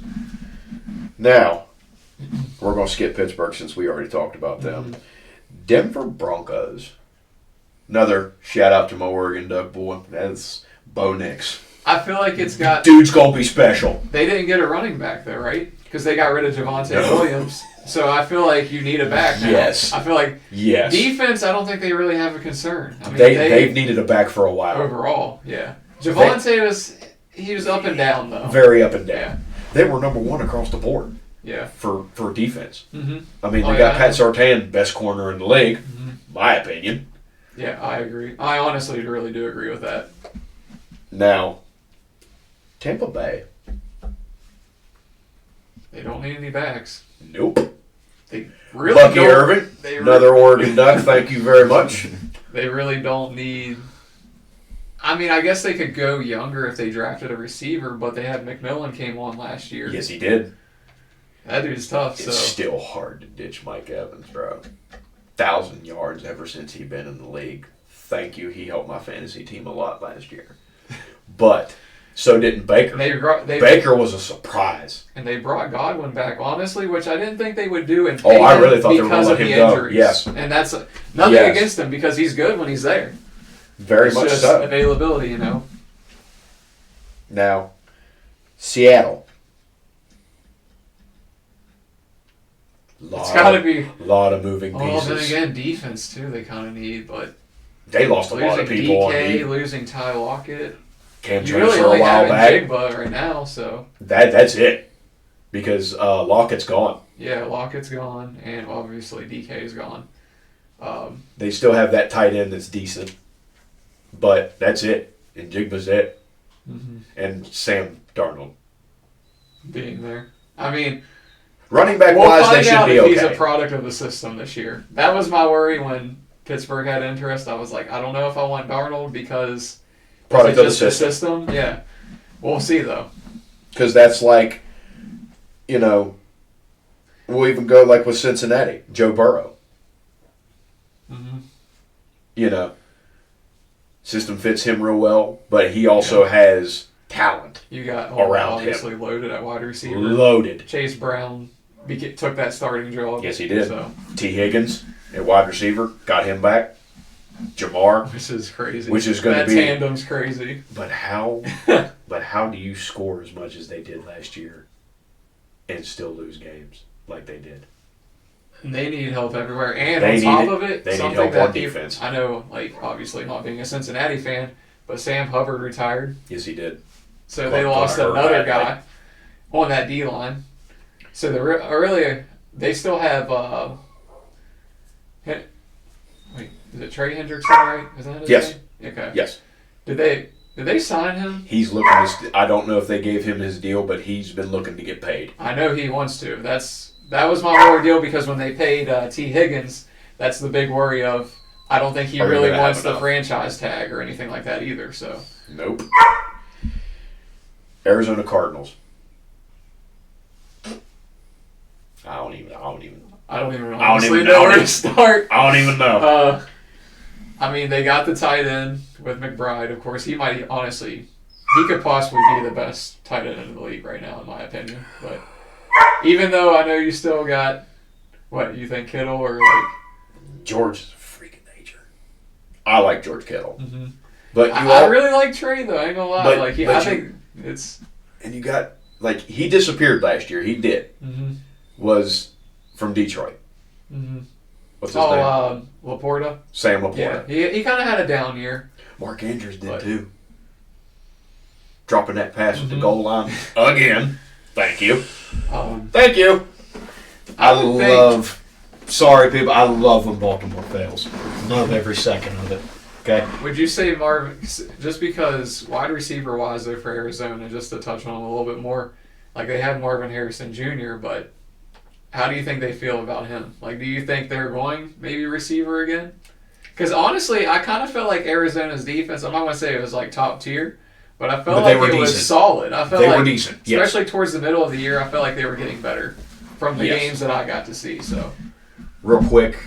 Now, we're going to skip Pittsburgh since we already talked about them. Mm-hmm. Denver Broncos. Another shout out to my Oregon Duck boy. That's Bo Nix. I feel like it's got... Dude's going to be special. They didn't get a running back though, right? Because they got rid of Javonte Williams. So I feel like you need a back now. Yes. I feel like defense, I don't think they really have a concern. I mean, they've needed a back for a while. Overall, yeah. Javonte was up and down though. Very up and down. Yeah. They were number one across the board. Yeah. For defense. Mm-hmm. I mean, they got Pat Surtain, best corner in the league, my opinion. Yeah, I agree. I honestly really do agree with that. Now, Tampa Bay. They don't need any backs. Nope. They really Bucky Irving, another Oregon Duck. Thank you very much. They really don't need. I mean, I guess they could go younger if they drafted a receiver, but they had McMillan came on last year. Yes, he did. That dude's tough. It's still hard to ditch Mike Evans, bro. 1,000 yards ever since he's been in the league. Thank you. He helped my fantasy team a lot last year. But so didn't Baker. Baker was a surprise. And they brought Godwin back, honestly, which I didn't think they would do. And I really thought they were going to let him go. Yes. And that's nothing against him because he's good when he's there. Very much so. Availability, you know. Now, Seattle. It's got to be a lot of moving pieces. Then again, defense too. They kind of need, but they lost a lot of people. Losing Ty Lockett. Cam transfer a while back. Jigba right now, so that's it. Because Lockett's gone. Yeah, Lockett's gone, and obviously DK is gone. They still have that tight end that's decent, but that's it. And Jigba's it. Mm-hmm. And Sam Darnold being there. I mean. Running back wise, they should be okay. He's a product of the system this year. That was my worry when Pittsburgh had interest. I was like, I don't know if I want Darnold because product of the system. Yeah, we'll see though. Because that's like, we'll even go like with Cincinnati, Joe Burrow. Mm-hmm. System fits him real well, but he also has talent. You got around obviously him. Loaded at wide receiver. Loaded. Chase Brown took that starting job. Yes, he did. So. T. Higgins at wide receiver got him back. Jamar, which is crazy. Which is going to be that tandem's crazy. But how? But how do you score as much as they did last year, and still lose games like they did? They need help everywhere, and They on need top it. of it, They need something help that on defense. I know, like obviously not being a Cincinnati fan, but Sam Hubbard retired, Yes, he did. so they Got lost hurt another bad, guy on that D line. So really, they still have. Wait, is it Trey Hendrickson? Right? Is that his Yes. name? Okay. Yes. Did they sign him? He's looking to. I don't know if they gave him his deal, but he's been looking to get paid. I know he wants to. That was my whole deal because when they paid T. Higgins, that's the big worry of. I don't think he Are you really gonna wants have the enough? franchise tag or anything like that either. So Nope. Arizona Cardinals. I don't even honestly know where to start. I don't even know. I mean, they got the tight end with McBride. Of course, he could possibly be the best tight end in the league right now, in my opinion. But even though I know you still got, what, you think Kittle or like... George is a freak of nature. I like George Kittle. Mm-hmm. But I really like Trey, though. I ain't gonna lie. But- I think it's... And you got, he disappeared last year. He did. Mm-hmm. Was from Detroit. Mm-hmm. What's his name? Laporta. Sam Laporta. Yeah, he kind of had a down year. Mark Andrews did But- too. Dropping that pass at the Mhm. goal line again. Thank you. Um, Thank you. I would think- love. Sorry, people. I love when Baltimore fails. Love every second of it. Okay. Would you say Marvin, just because wide receiver wise though for Arizona, just to touch on a little bit more, like they had Marvin Harrison Jr., but how do you think they feel about him? Like, do you think they're going maybe receiver again? Because honestly, I kind of felt like Arizona's defense, I'm not going to say it was like top tier, but I felt But they like were it was decent. solid. I felt They like, were decent. Yes. especially towards the middle of the year, I felt like they were getting better from the Yes. games that I got to see. So, Real quick,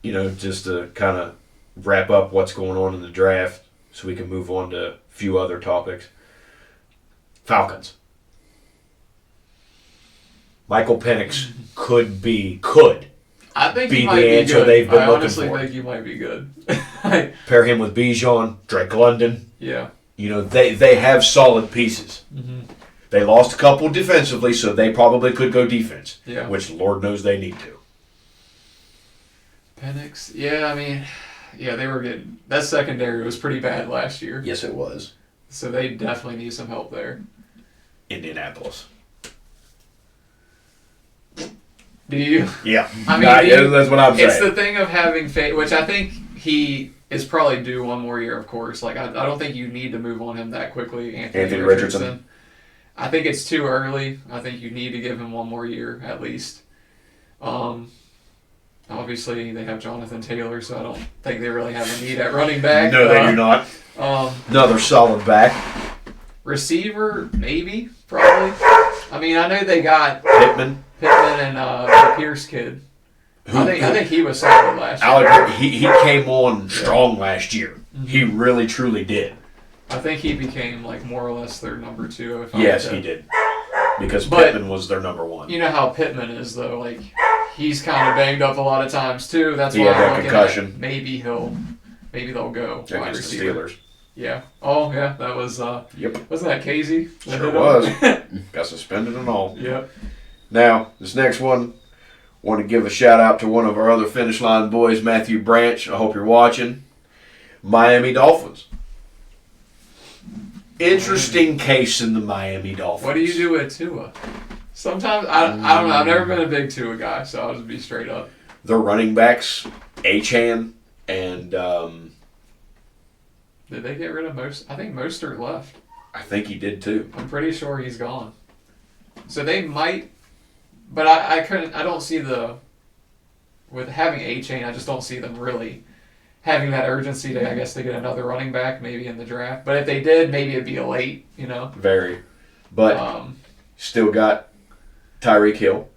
just to kind of wrap up what's going on in the draft, so we can move on to a few other topics. Falcons. Michael Penix could I think Be you might the be answer good. they've been I looking honestly for. think you might be good. pair him with Bijan, Drake London. Yeah. They have solid pieces. Mm-hmm. They lost a couple defensively, so they probably could go defense. Yeah. Which Lord knows they need to. Penix, yeah, I mean, yeah, they were getting that secondary was pretty bad last year, Yes, it was. so they definitely need some help there. Indianapolis. Do you? Yeah. I mean, that's what I'm saying. It's the thing of having faith, which I think he is probably due one more year. Of course, like I don't think you need to move on him that quickly. Anthony Richardson. I think it's too early. I think you need to give him one more year at least. Obviously, they have Jonathan Taylor, so I don't think they really have a need at running back. No, they do not. Another solid back. Receiver, maybe, probably. I mean, I know they got Pittman. and the Pierce kid. I think he was solid last year. Alec, he came on strong last year. Mhm. He really, truly did. I think he became like more or less their number two. If I Yes, had to- he did. Because But- Pittman was their number one. You know how Pittman is though. Like he's kind of banged up a lot of times too. That's He why had I'm that looking concussion. at maybe they'll go wide Against the receiver. Steelers. Yeah. Oh yeah, that was. Yep. Wasn't that Casey? that Sure did it? was. Got suspended and all. Yep. Now, this next one, want to give a shout out to one of our other Finish Line boys, Matthew Branch. I hope you're watching. Miami Dolphins. Interesting case in the Miami Dolphins. What do you do with Tua? Sometimes I don't know. I've never been a big Tua guy, so I'll just be straight up. Their running backs, Achan and Did they get rid of most? I think Mostert left. I think he did too. I'm pretty sure he's gone. So they might, but I couldn't. I don't see with having A-Chain. I just don't see them really having that urgency to, I guess, to get another running back maybe in the draft. But if they did, maybe it'd be a late. Very. But still got Tyreek Hill.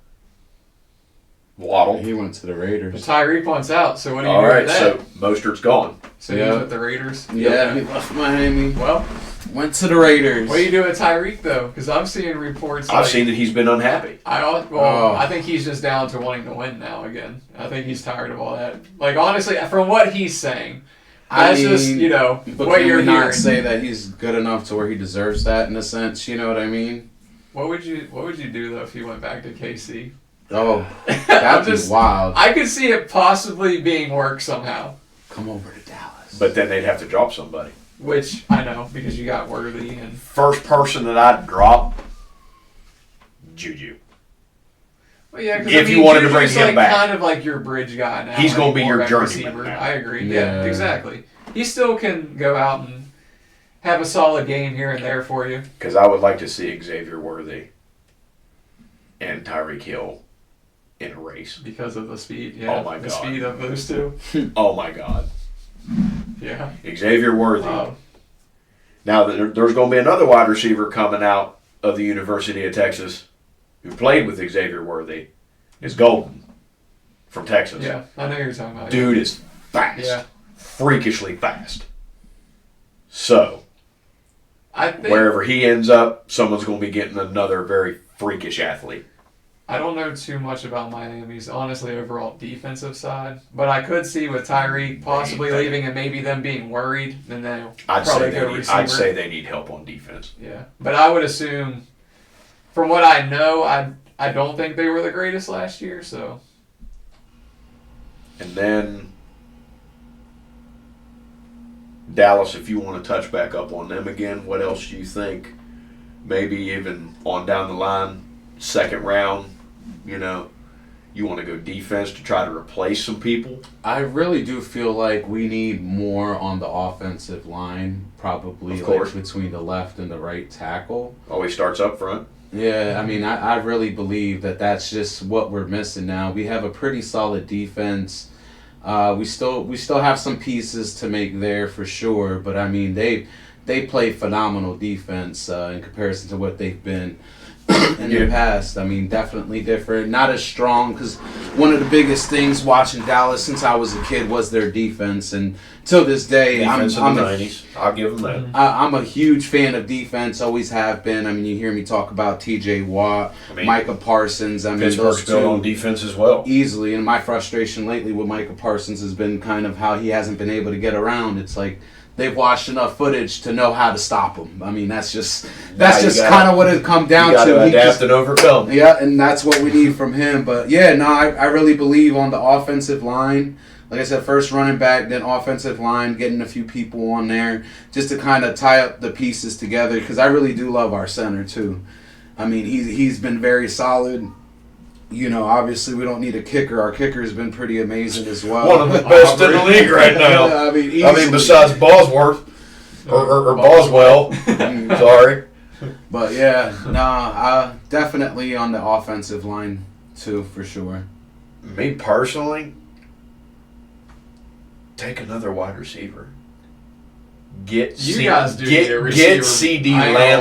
Waddle. He went to the But Raiders. Tyreek wants out. So what do you All do right, with so that? Mostert's gone. So Yeah. he's with the Raiders. Yeah, he left Miami. Well, Went to the Raiders. what do you do with Tyreek though? Because I'm seeing reports. I've seen that he's been unhappy. I think he's just down to wanting to win now again. I think he's tired of all that. Like honestly, from what he's saying, that's just But what can you're we not hearing. say that he's good enough to where he deserves that in a sense? You know what I mean? What would you do though if he went back to KC? Oh, that'd be wild. I could see it possibly being worked somehow. Come over to Dallas. But then they'd have to drop somebody. Which I know because you got Worthy and First person that I'd drop, Juju. well, yeah. 'Cause, If you wanted to bring Juju's him like back. kind of like your bridge guy now. He's gonna be your quarterback journeyman receiver. now. I agree. Yeah. Yeah, exactly. He still can go out and have a solid game here and there for you. Because I would like to see Xavier Worthy and Tyreek Hill in a race. Because of the speed, yeah. Oh my the God. speed of those two. Oh my God. Yeah. Xavier Worthy. Now, there's going to be another wide receiver coming out of the University of Texas who played with Xavier Worthy. Is Golden from Texas. Yeah, I know who you're talking about. Dude is fast. Yeah. Freakishly fast. So, I think wherever he ends up, someone's going to be getting another very freakish athlete. I don't know too much about Miami's, honestly, overall defensive side. But I could see with Tyreek possibly leaving and maybe them being worried, then they'll probably go receiver. I'd say they need help on defense. Yeah. But I would assume, from what I know, I don't think they were the greatest last year, so. And then Dallas, if you want to touch back up on them again, what else do you think? Maybe even on down the line, second round, you want to go defense to try to replace some people? I really do feel like we need more on the offensive line, probably Of course. like between the left and the right tackle. Always starts up front. Yeah, I mean, I really believe that that's just what we're missing now. We have a pretty solid defense. We still have some pieces to make there for sure, but I mean they play phenomenal defense in comparison to what they've been in the past. I mean, definitely different. Not as strong, because one of the biggest things watching Dallas since I was a kid was their defense, and till this day, Defense I'm in the 90s. I'll give them that. I'm a huge fan of defense. Always have been. I mean, you hear me talk about T.J. Watt, Micah Parsons. I mean, Pittsburgh's those built two on defense as well. easily. And my frustration lately with Micah Parsons has been kind of how he hasn't been able to get around. It's like they've watched enough footage to know how to stop him. I mean, that's just kind of what it come down You got to He adapt just- and overcome. yeah, and that's what we need from him. But yeah, no, I really believe on the offensive line. Like I said, first running back, then offensive line, getting a few people on there just to kind of tie up the pieces together, because I really do love our center too. I mean, he's been very solid. Obviously we don't need a kicker. Our kicker has been pretty amazing as well. One of the best in the league right now. I mean, besides Bosworth or Boswell. Sorry. But yeah, definitely on the offensive line too, for sure. Me personally, take another wide receiver. Get CD Lamb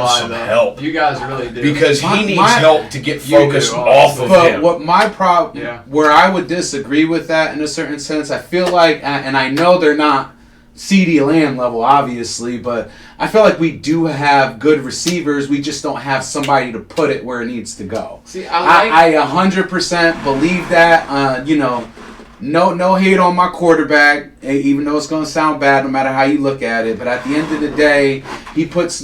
some help. You guys really do. Because he needs help to get focus off of But him. what my problem, where I would disagree with that in a certain sense, I feel like, and I know they're not CD Lamb level, obviously, but I feel like we do have good receivers. We just don't have somebody to put it where it needs to go. See, I 100% believe that. No hate on my quarterback, even though it's going to sound bad no matter how you look at it. But at the end of the day, he puts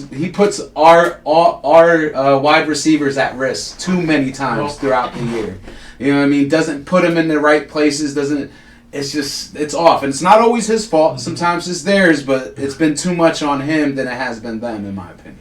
our wide receivers at risk too many times throughout the year. You know what I mean? Doesn't put them in the right places. It's off. And it's not always his fault. Sometimes it's theirs, but it's been too much on him than it has been them, in my opinion.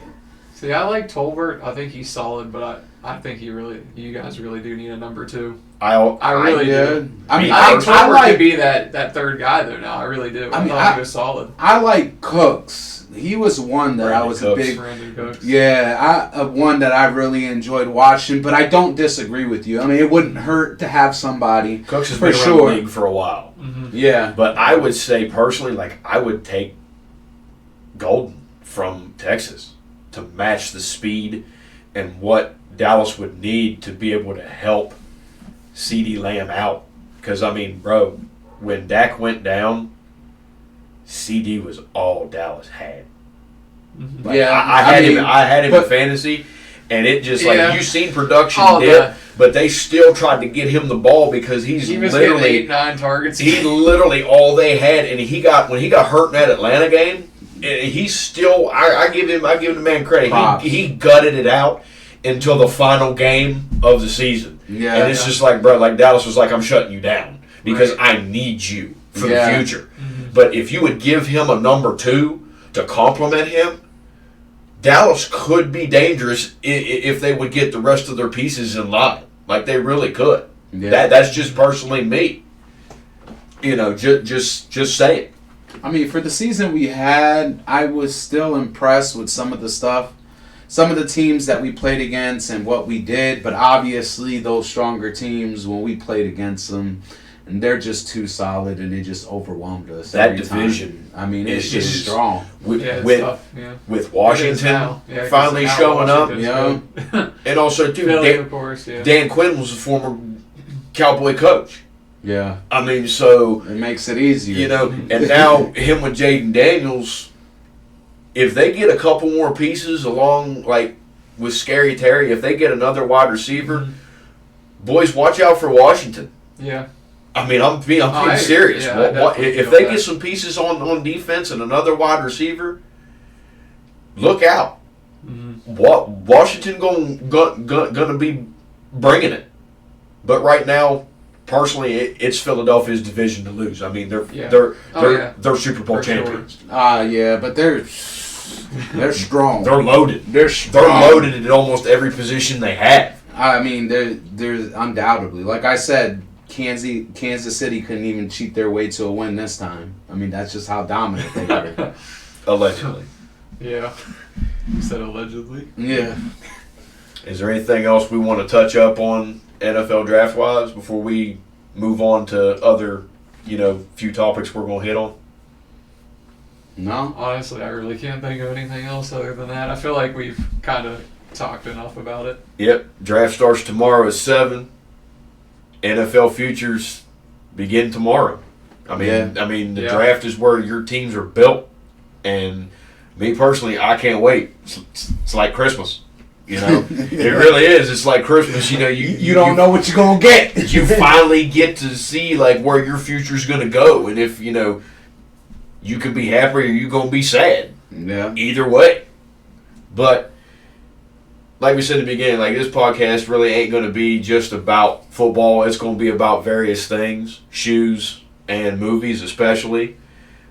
See, I like Tolbert. I think he's solid, but I think you guys really do need a number two. I really do. I think Tolbert could be that third guy though. Now I really do. I thought he was solid. I like Cooks. He was one that I was a big. Brandon Cooks. Yeah, one that I really enjoyed watching. But I don't disagree with you. I mean, it wouldn't hurt to have somebody. Cooks has been around the league for a while. Mm-hmm. Yeah, but I would say personally, I would take Golden from Texas to match the speed and what Dallas would need to be able to help CD Lamb out. Because, I mean, bro, when Dak went down, CD was all Dallas had. Mm-hmm. I had him in fantasy, and it just, you've seen production dip, but they still tried to get him the ball because he was literally 8-9 targets. He literally all they had, and when he got hurt in that Atlanta game, he's still. I give him the man credit. He gutted it out, until the final game of the season. Yeah. And it's just like, bro, like Dallas was like, I'm shutting you down because Right. I need you for Yeah. the future. Mm-hmm. But if you would give him a number 2 to complement him, Dallas could be dangerous if they would get the rest of their pieces in line. Like they really could. Yeah. That's just personally me. You know, just say it. I mean, for the season we had, I was still impressed with some of the stuff, some of the teams that we played against and what we did. But obviously, those stronger teams, when we played against them, and they're just too solid, and they just overwhelmed us. That every division time. I mean, it's is just strong. With, Yeah, it's with, tough. Yeah. with It is Washington now. Yeah, 'cause finally now showing up. Washington's Yeah. good. And also, too, Philly, of course. Yeah. Dan Quinn was a former Cowboy coach. Yeah, I mean, so, it makes it easier. you know, and now him with Jaden Daniels, if they get a couple more pieces along, like with Scary Terry, if they get another wide receiver, boys, watch out for Washington. Yeah. I mean, I'm being I- serious. yeah, I What, definitely if feel they that. get some pieces on defense and another wide receiver, look out. Mm-hmm. Washington gonna be bringing it, but right now, personally, it's Philadelphia's division to lose. I mean, they're Yeah. they're Super Bowl For sure. champions. Yeah, but they're strong. They're loaded. They're They're strong. loaded at almost every position they have. I mean, there's undoubtedly, like I said, Kansas City couldn't even cheat their way to a win this time. I mean, that's just how dominant they were. Allegedly. Yeah. You said allegedly. Yeah. Is there anything else we want to touch up on NFL draft wise before we move on to other, few topics we're gonna hit on? No. Honestly, I really can't think of anything else other than that. I feel like we've kind of talked enough about it. Yep. Draft starts tomorrow at 7. NFL futures begin tomorrow. The Yeah. draft is where your teams are built, and me personally, I can't wait. It's like Christmas, It really is. It's like Christmas. You don't know what you're gonna get. You finally get to see like where your future's gonna go, and if you can be happy or you gonna be sad. Yeah. Either way, but like we said in the beginning, like this podcast really ain't going to be just about football. It's going to be about various things, shoes and movies especially.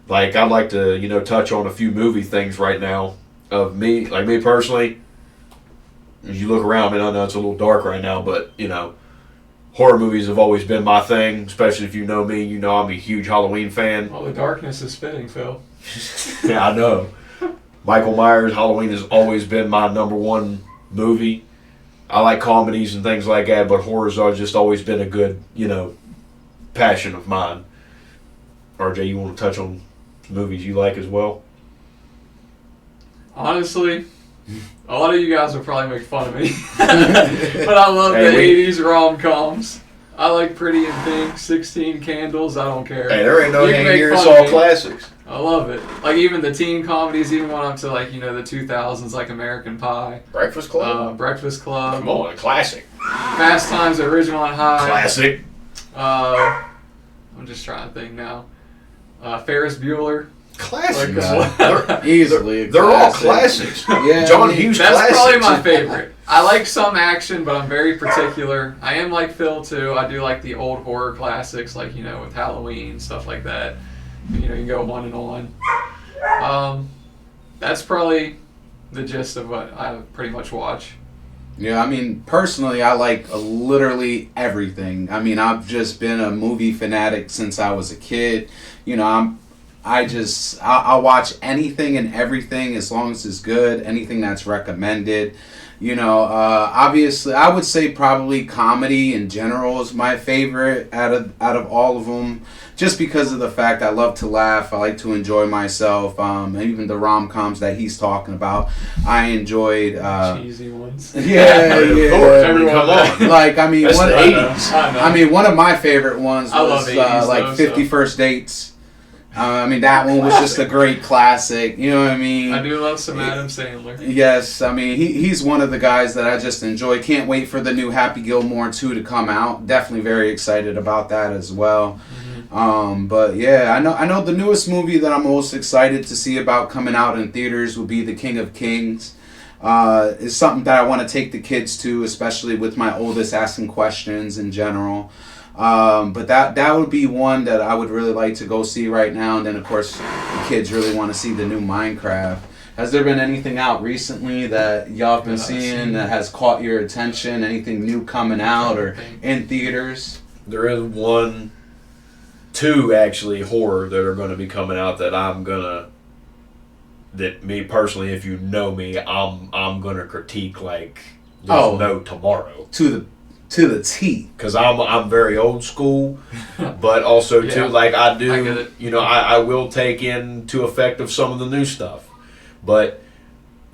Like I'd like to, touch on a few movie things right now of me. Like me personally, as you look around, I know it's a little dark right now, but horror movies have always been my thing. Especially if you know me, I'm a huge Halloween fan. Well, the darkness is fitting, Phil. Yeah, I know. Michael Myers, Halloween has always been my number one movie. I like comedies and things like that, but horrors are just always been a good, passion of mine. RJ, you want to touch on movies you like as well? Honestly, a lot of you guys will probably make fun of me. But I love Hey, the we- 80s rom-coms. I like Pretty in Pink, 16 Candles, I don't care. Hey, there ain't no You can hang make here. It's fun of all me. classics. I love it. Like even the teen comedies, even when I'm to like, the 2000s, like American Pie, Breakfast Club? Breakfast Club, Come on, classic. Fast Times at Ridgemont High. Classic. I'm just trying to think now. Ferris Bueller. Classic. Like, They're, Easily. they're all classics. Yeah. John Hughes That's classics. probably my favorite. I like some action, but I'm very particular. I am like Phil too. I do like the old horror classics, like with Halloween stuff like that. You can go on and on. That's probably the gist of what I pretty much watch. Yeah, personally, I like literally everything. I've just been a movie fanatic since I was a kid. I'll watch anything and everything as long as it's good, anything that's recommended. Obviously, I would say probably comedy in general is my favorite out of all of them, just because of the fact I love to laugh. I like to enjoy myself. And even the rom-coms that he's talking about, I enjoyed. Cheesy ones. Yeah, Of course. Everyone- Come on. Like That's one, the I know, 80s. I know. one of my favorite ones I love was 80s like though, 50 so. First Dates. That one was just a great classic. You know what I mean? I do love some Adam Sandler. Yes, he's one of the guys that I just enjoy. Can't wait for the new Happy Gilmore 2 to come out. Definitely very excited about that as well. But yeah, I know the newest movie that I'm most excited to see about coming out in theaters will be The King of Kings. is something that I want to take the kids to, especially with my oldest asking questions in general. But that would be one that I would really like to go see right now. And then, of course, the kids really want to see the new Minecraft. Has there been anything out recently that y'all have been seeing that has caught your attention? Anything new coming out or in theaters? There is two actually horror that are going to be coming out that that me personally, if you know me, I'm going to critique like there's no tomorrow. To the T. Because I'm very old school, but also too, like I do, I will take into effect of some of the new stuff. But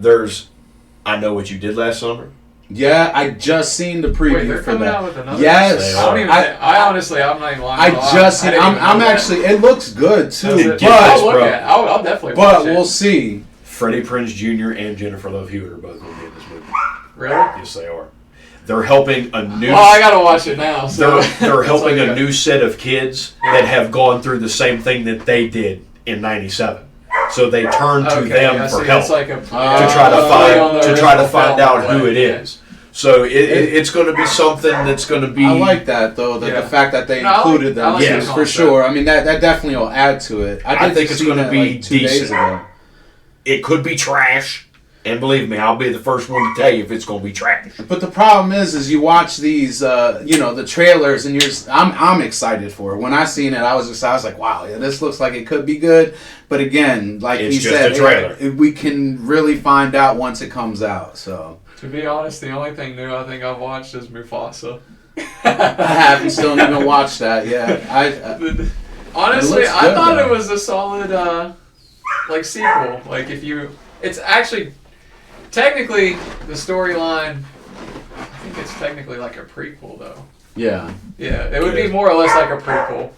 I Know What You Did Last Summer. Yeah, I just seen the preview. Wait, they're for coming that. out with another. Yes, I honestly, I'm not even lying. I'm actually. It looks good too. I'll definitely. But we'll see. Freddie Prinze Jr. and Jennifer Love Hewitt are both going to be in this movie. Really? Yes, they are. They're helping a new. Oh, I gotta watch it now. So. They're helping a new set of kids that have gone through the same thing that they did in '97. So they turn to them for help to try to find out who it is. So it's going to be something that's going to be. I like that though. The fact that they included them, yes, for sure. I mean that definitely will add to it. I think it's going to be like 2 days ago. It could be trash. And believe me, I'll be the first one to tell you if it's going to be trash. But the problem is you watch these, the trailers, and I'm excited for it. When I seen it, I was like, wow, yeah, this looks like it could be good. But again, like it's he just said, a trailer. We can really find out once it comes out. So to be honest, the only thing new I think I've watched is Mufasa. I haven't still even watched that yet. Honestly, I thought it was a solid sequel. Like it's actually. Technically, the storyline, I think it's technically like a prequel, though. Yeah. Yeah, it would be more or less like a prequel.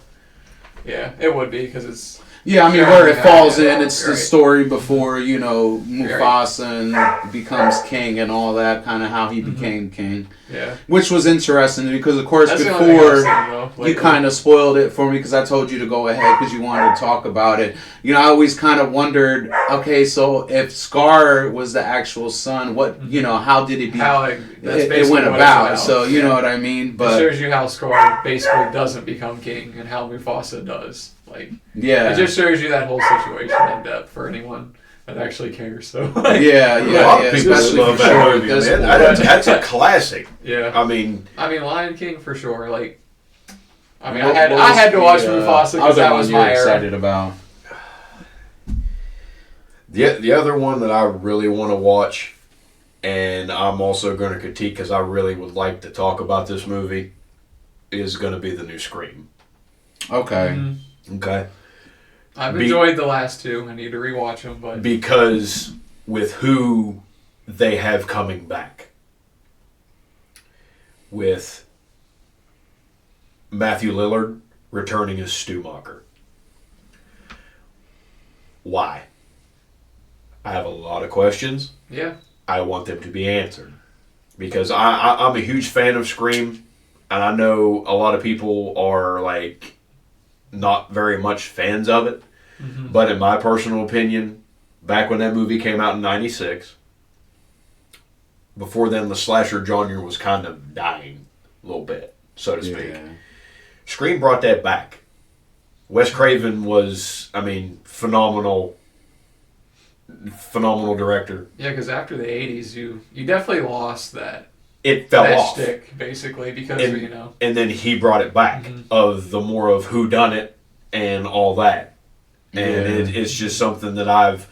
Yeah, it would be, because it's... Yeah, I mean, where it falls in, it's the story before, Mufasa and becomes king and all that, kind of how he became king. Yeah. Which was interesting, because, of course, that's before, you kind of spoiled it for me, because I told you to go ahead, because you wanted to talk about it. I always kind of wondered, okay, so if Scar was the actual son, how did it be? It went about, so you know what I mean? But it shows you how Scar basically doesn't become king, and how Mufasa does. It just shows you that whole situation in depth for anyone that actually cares. So a lot of people love that movie. That's a classic. Yeah. I mean, Lion King for sure. I had to watch Mufasa because that was my era. Excited about. The other one that I really want to watch, and I'm also going to critique because I really would like to talk about this movie, is going to be the new Scream. Okay. Mm-hmm. Okay. I've enjoyed the last two. I need to rewatch them, but because with who they have coming back, with Matthew Lillard returning as Stu Macher. Why? I have a lot of questions. Yeah. I want them to be answered because I'm a huge fan of Scream, and I know a lot of people are not very much fans of it. Mm-hmm. But in my personal opinion, back when that movie came out in '96, before then the slasher genre was kind of dying a little bit, so to speak. Yeah. Scream brought that back. Wes Craven was, phenomenal director. Yeah, because after the '80s, you definitely lost that. It fell off. Shtick, basically, because And then he brought it back of the more of whodunit and all that. And it's just something that I've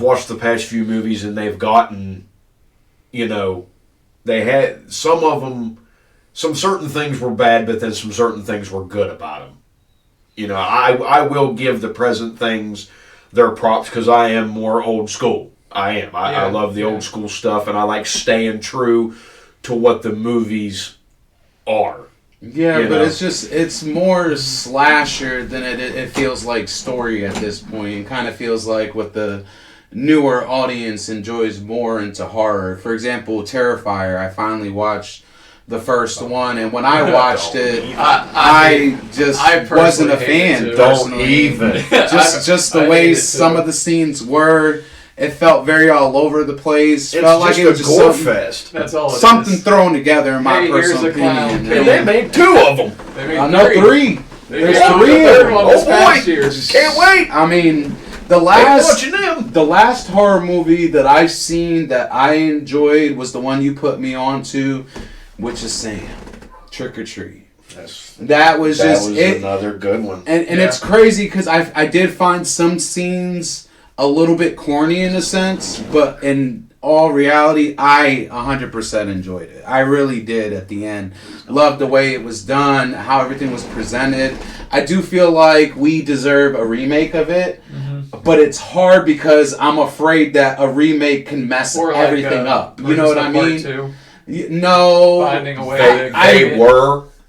watched the past few movies, and they've gotten, they had some of them. Some certain things were bad, but then some certain things were good about them. I will give the present things their props because I am more old school. I am. I love the old school stuff, and I like staying true to what the movies are. Yeah, but it's more slasher than it feels like story at this point. It kind of feels like what the newer audience enjoys more into horror. For example, Terrifier, I finally watched the first one, and when I watched it, I wasn't a fan. Don't even. Just the way some of the scenes were. It felt very all over the place. It's felt like just it was a just gore something, fest. That's all. something thrown together in my Hey, here's personal a clown opinion. kid. And they made 2 of them. They made I know 3. They There's made 3 the of third them. one this Oh, boy. past year. Can't wait. I mean, the Ain't last watching them. the last horror movie that I've seen that I enjoyed was the one you put me on to, which is Sam, Trick or Treat. That was another good one. And it's crazy because I did find some scenes a little bit corny in a sense, but in all reality, I 100% enjoyed it. I really did at the end. Loved the way it was done, how everything was presented. I do feel like we deserve a remake of it, but it's hard because I'm afraid that a remake can mess everything up. You know what I mean? No. Finding a way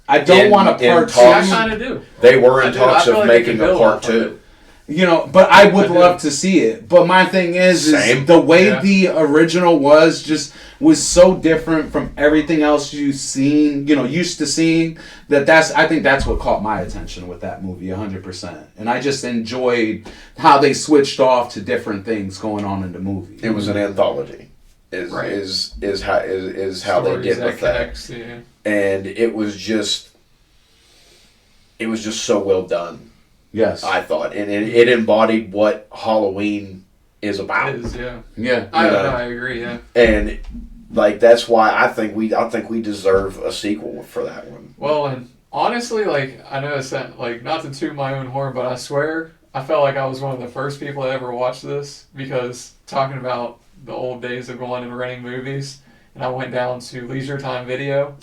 I don't want a part 2. I kind of do. They were in talks of making a part 2. You know, but I would love to see it. But my thing is the way the original was so different from everything else you've seen, used to seeing, I think that's what caught my attention with that movie 100%. And I just enjoyed how they switched off to different things going on in the movie. It was an anthology. Is how they did with that. Yeah. And it was just so well done. Yes, I thought, and it embodied what Halloween is about. It is, yeah. I agree. Yeah, and like that's why I think we deserve a sequel for that one. Well, and honestly, like I know it's like not to toot my own horn, but I swear I felt like I was one of the first people to ever watch this because talking about the old days of going and renting movies, and I went down to Leisure Time Video.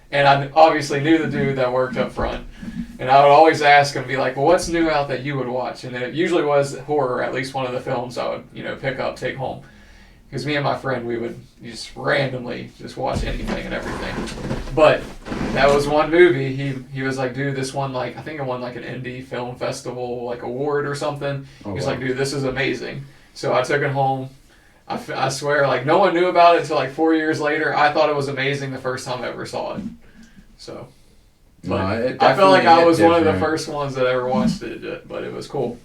And I obviously knew the dude that worked up front. And I would always ask him, be like, well, what's new out that you would watch? And it usually was horror, at least one of the films I would, pick up, take home. Because me and my friend, we would just randomly just watch anything and everything. But that was one movie. He was like, dude, this one, I think it won an indie film festival, award or something. He was like, dude, this is amazing. So I took it home. I swear, no one knew about it until 4 years later. I thought it was amazing the first time I ever saw it. So, I felt like I was one of the first ones that ever watched it, but it was cool.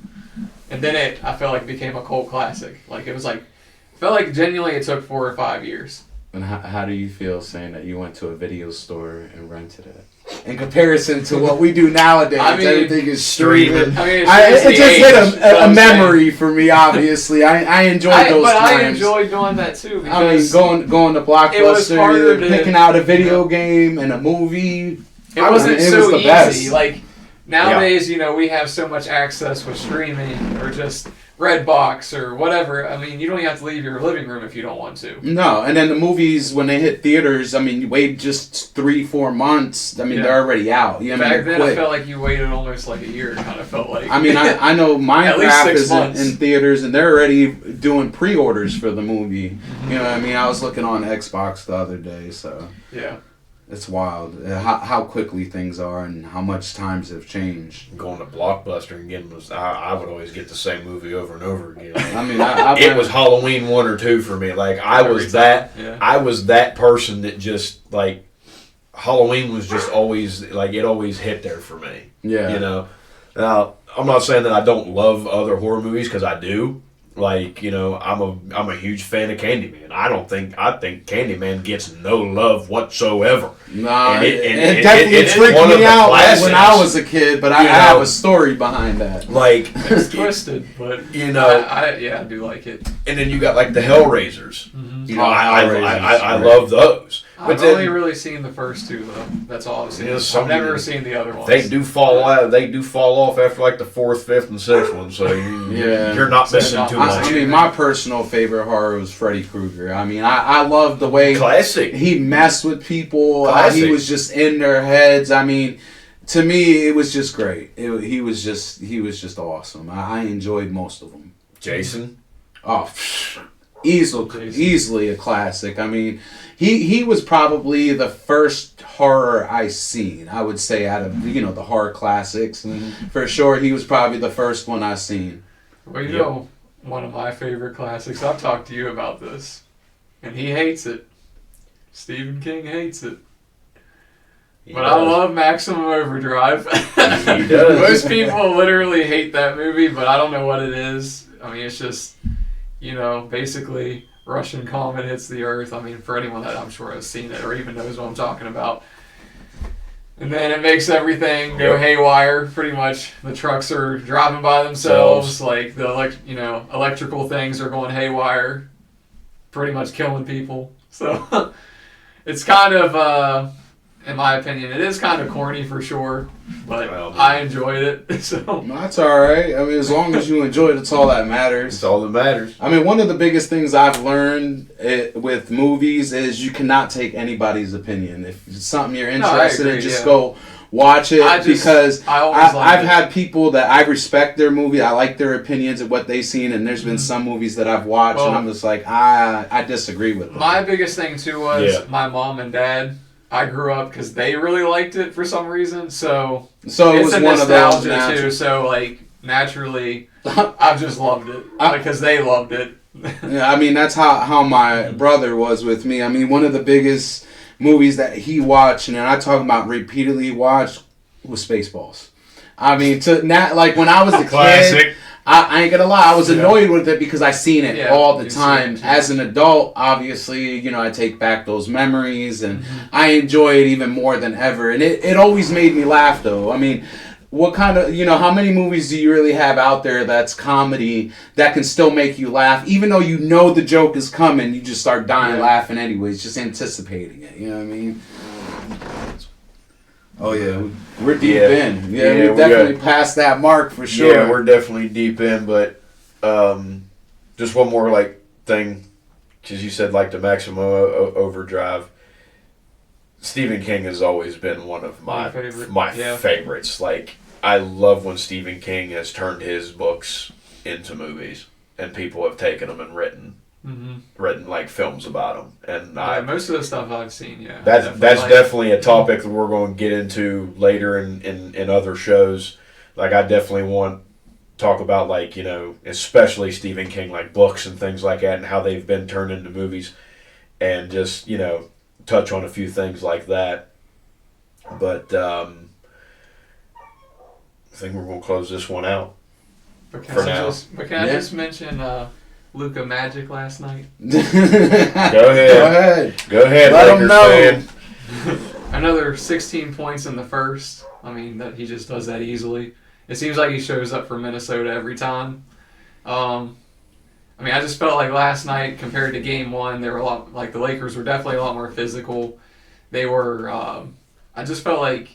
And then I felt like it became a cult classic. Felt like genuinely it took 4 or 5 years. And how do you feel saying that you went to a video store and rented it? In comparison to what we do nowadays, everything is streaming. It just hit a memory for me, obviously. I enjoyed those times. I enjoyed doing that too. Because going to Blockbuster, picking out a video game and a movie. It wasn't so easy. Nowadays, we have so much access with streaming or just Redbox or whatever. You don't even have to leave your living room if you don't want to. No, and then the movies, when they hit theaters, you wait just 3-4 months. They're already out. Back then, I felt like you waited almost a year. It kind of felt like. I know Minecraft is in theaters, and they're already doing pre-orders for the movie. Mm-hmm. You know what I mean? I was looking on Xbox the other day, so. Yeah. It's wild how quickly things are and how much times have changed. Going to Blockbuster and getting I would always get the same movie over and over again. It was Halloween 1 or 2 for me. I was that person that just Halloween was just always it always hit there for me. Yeah. Now I'm not saying that I don't love other horror movies because I do. I'm a huge fan of Candyman. I think Candyman gets no love whatsoever. Nah, it definitely freaked me out when I was a kid, but I have a story behind that. It's twisted, but I do like it. And then you got the Hellraisers. Mm-hmm. I love those. I've only really seen the first 2 though. That's all I've seen. I've never seen the other ones. They do fall out. They do fall off after the 4th, 5th, and 6th one. So you're not missing too much. My personal favorite horror was Freddy Krueger. I love the way he messed with people. He was just in their heads. To me, it was just great. He was just awesome. I enjoyed most of them. Jason. Oh, easily a classic. He was probably the first horror I seen. I would say out of the horror classics, for sure, he was probably the first one I seen. Well, one of my favorite classics. I've talked to you about this, and he hates it. Stephen King hates it. But I love Maximum Overdrive. He does. Most people literally hate that movie, but I don't know what it is. It's just, basically Russian comet hits the Earth. I mean, for anyone that I'm sure has seen it or even knows what I'm talking about. And then it makes everything go haywire. Pretty much, the trucks are driving by themselves. Like the electrical things are going haywire, pretty much killing people. So it's kind of, in my opinion, it is kind of corny for sure. But I enjoyed it. So that's all right. I mean, as long as you enjoy it, it's all that matters. It's all that matters. I mean, one of the biggest things I've learned with movies is you cannot take anybody's opinion. If it's something you're interested in, just go watch it. Because I've had people that I respect their movie. I like their opinions of what they've seen, and there's been some movies that I've watched, and I'm just like, I disagree with them. My biggest thing too was my mom and dad. I grew up because they really liked it for some reason, so it was one of those too. So naturally, I've just loved it because they loved it. Yeah, I mean that's how my brother was with me. I mean, one of the biggest movies that he watched, and I talk about repeatedly watched, was Spaceballs. I mean, when I was a kid. I ain't gonna lie, I was annoyed with it because I seen it all the time. As an adult, obviously, I take back those memories and I enjoy it even more than ever. And it always made me laugh though. I mean, what kind of, how many movies do you really have out there that's comedy that can still make you laugh? Even though you know the joke is coming, you just start dying laughing anyways, just anticipating it. You know what I mean? Oh yeah, we're deep in. Yeah, we definitely passed that mark for sure. Yeah, we're definitely deep in. But just one more thing, because you said the Maximum Overdrive. Stephen King has always been one of my favorites. I love when Stephen King has turned his books into movies, and people have taken them and written films about them. And most of the stuff I've seen, that's definitely a topic that we're going to get into later in other shows. I definitely want to talk about especially Stephen King, books and things like that, and how they've been turned into movies, and just touch on a few things like that. But I think we're going to close this one out for now. Can I just mention Luka Magic last night? Go ahead. Let him know. Another 16 points in the first. I mean, that he just does that easily. It seems like he shows up for Minnesota every time. I just felt like last night compared to Game 1, they were a lot the Lakers were definitely a lot more physical. They were. I just felt like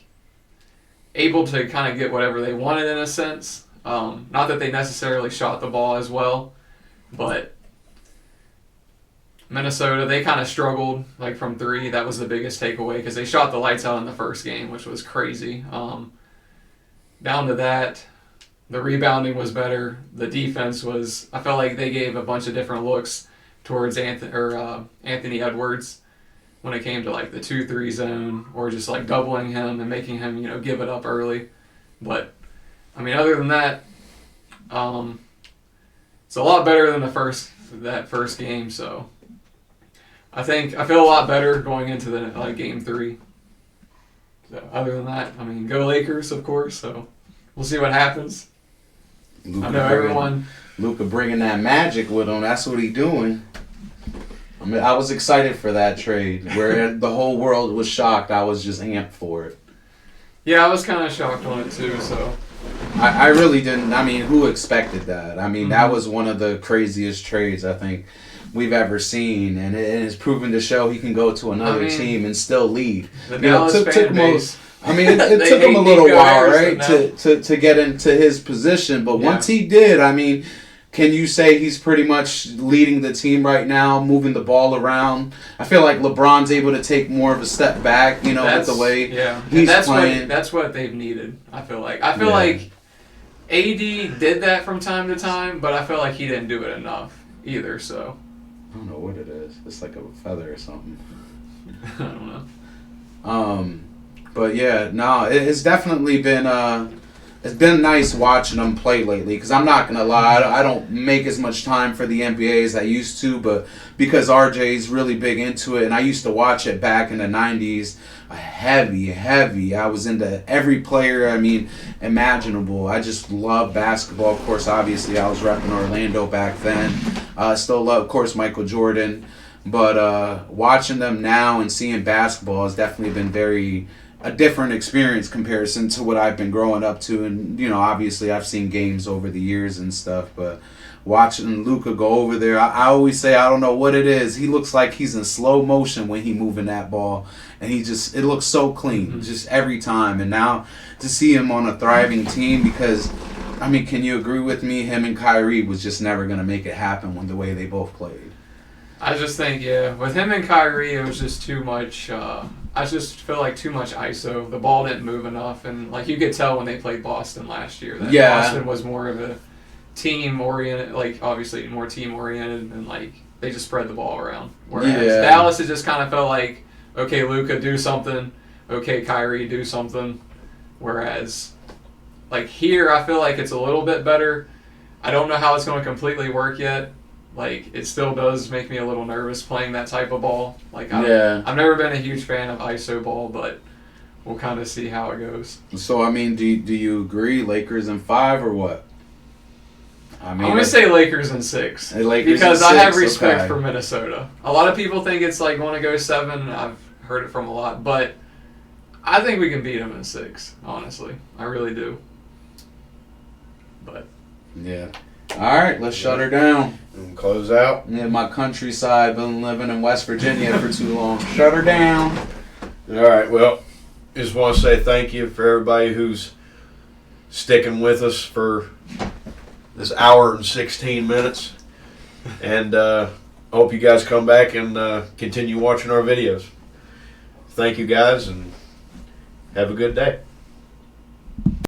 able to kind of get whatever they wanted in a sense. Not that they necessarily shot the ball as well. But Minnesota, they kind of struggled from three. That was the biggest takeaway because they shot the lights out in the first game, which was crazy. Down to that, the rebounding was better. The defense was. I felt like they gave a bunch of different looks towards Anthony Edwards when it came to the 2-3 zone or just doubling him and making him give it up early. But other than that, it's a lot better than that first game, so I feel a lot better going into the Game 3. So other than that, go Lakers, of course. So we'll see what happens. Luka bringing that magic with him. That's what he's doing. I was excited for that trade where the whole world was shocked. I was just amped for it. Yeah, I was kind of shocked on it too. So. I really didn't. Who expected that? That was one of the craziest trades I think we've ever seen, and it has proven to show he can go to another team and still lead. The Dallas fan base. It took him a little while, right, to get into his position, but once he did, can you say he's pretty much leading the team right now, moving the ball around? I feel like LeBron's able to take more of a step back, with the way he's playing. That's what they've needed, I feel like. I feel like AD did that from time to time, but I feel like he didn't do it enough either, so. I don't know what it is. It's like a feather or something. I don't know. But yeah, no, it's definitely been it's been nice watching them play lately. Because I'm not gonna lie, I don't make as much time for the NBA as I used to, but because RJ's really big into it, and I used to watch it back in the '90s, heavy. I was into every player, I mean, imaginable. I just love basketball. Of course, obviously, I was repping Orlando back then. Still love, of course, Michael Jordan. But watching them now and seeing basketball has definitely been a different experience comparison to what I've been growing up to. And, you know, obviously I've seen games over the years and stuff, but watching Luka go over there, I always say, I don't know what it is. He looks like he's in slow motion when he moving that ball. And it looks so clean, just every time. And now to see him on a thriving team, because, I mean, can you agree with me? Him and Kyrie was just never going to make it happen when the way they both played. I just think, yeah, with him and Kyrie, it was just too much. I just feel like too much ISO. The ball didn't move enough, and like you could tell when they played Boston last year that Boston was more of a team oriented, like obviously more team oriented, and like they just spread the ball around. Whereas Dallas, it just kind of felt like, okay, Luka, do something. Okay, Kyrie, do something. Whereas, like here, I feel like it's a little bit better. I don't know how it's going to completely work yet. Like, it still does make me a little nervous playing that type of ball. Like, I've never been a huge fan of ISO ball, but we'll kind of see how it goes. So, I mean, do you agree? Lakers in 5 or what? I mean, I'm going to say Lakers in 6. Because I have respect for Minnesota. A lot of people think it's like want to go 7. I've heard it from a lot. But I think we can beat them in 6, honestly. I really do. But. Yeah. All right, let's shut her down. And close out. Yeah, my countryside, been living in West Virginia for too long. Shut her down. All right, well, just want to say thank you for everybody who's sticking with us for this hour and 16 minutes. And hope you guys come back and continue watching our videos. Thank you guys, and have a good day.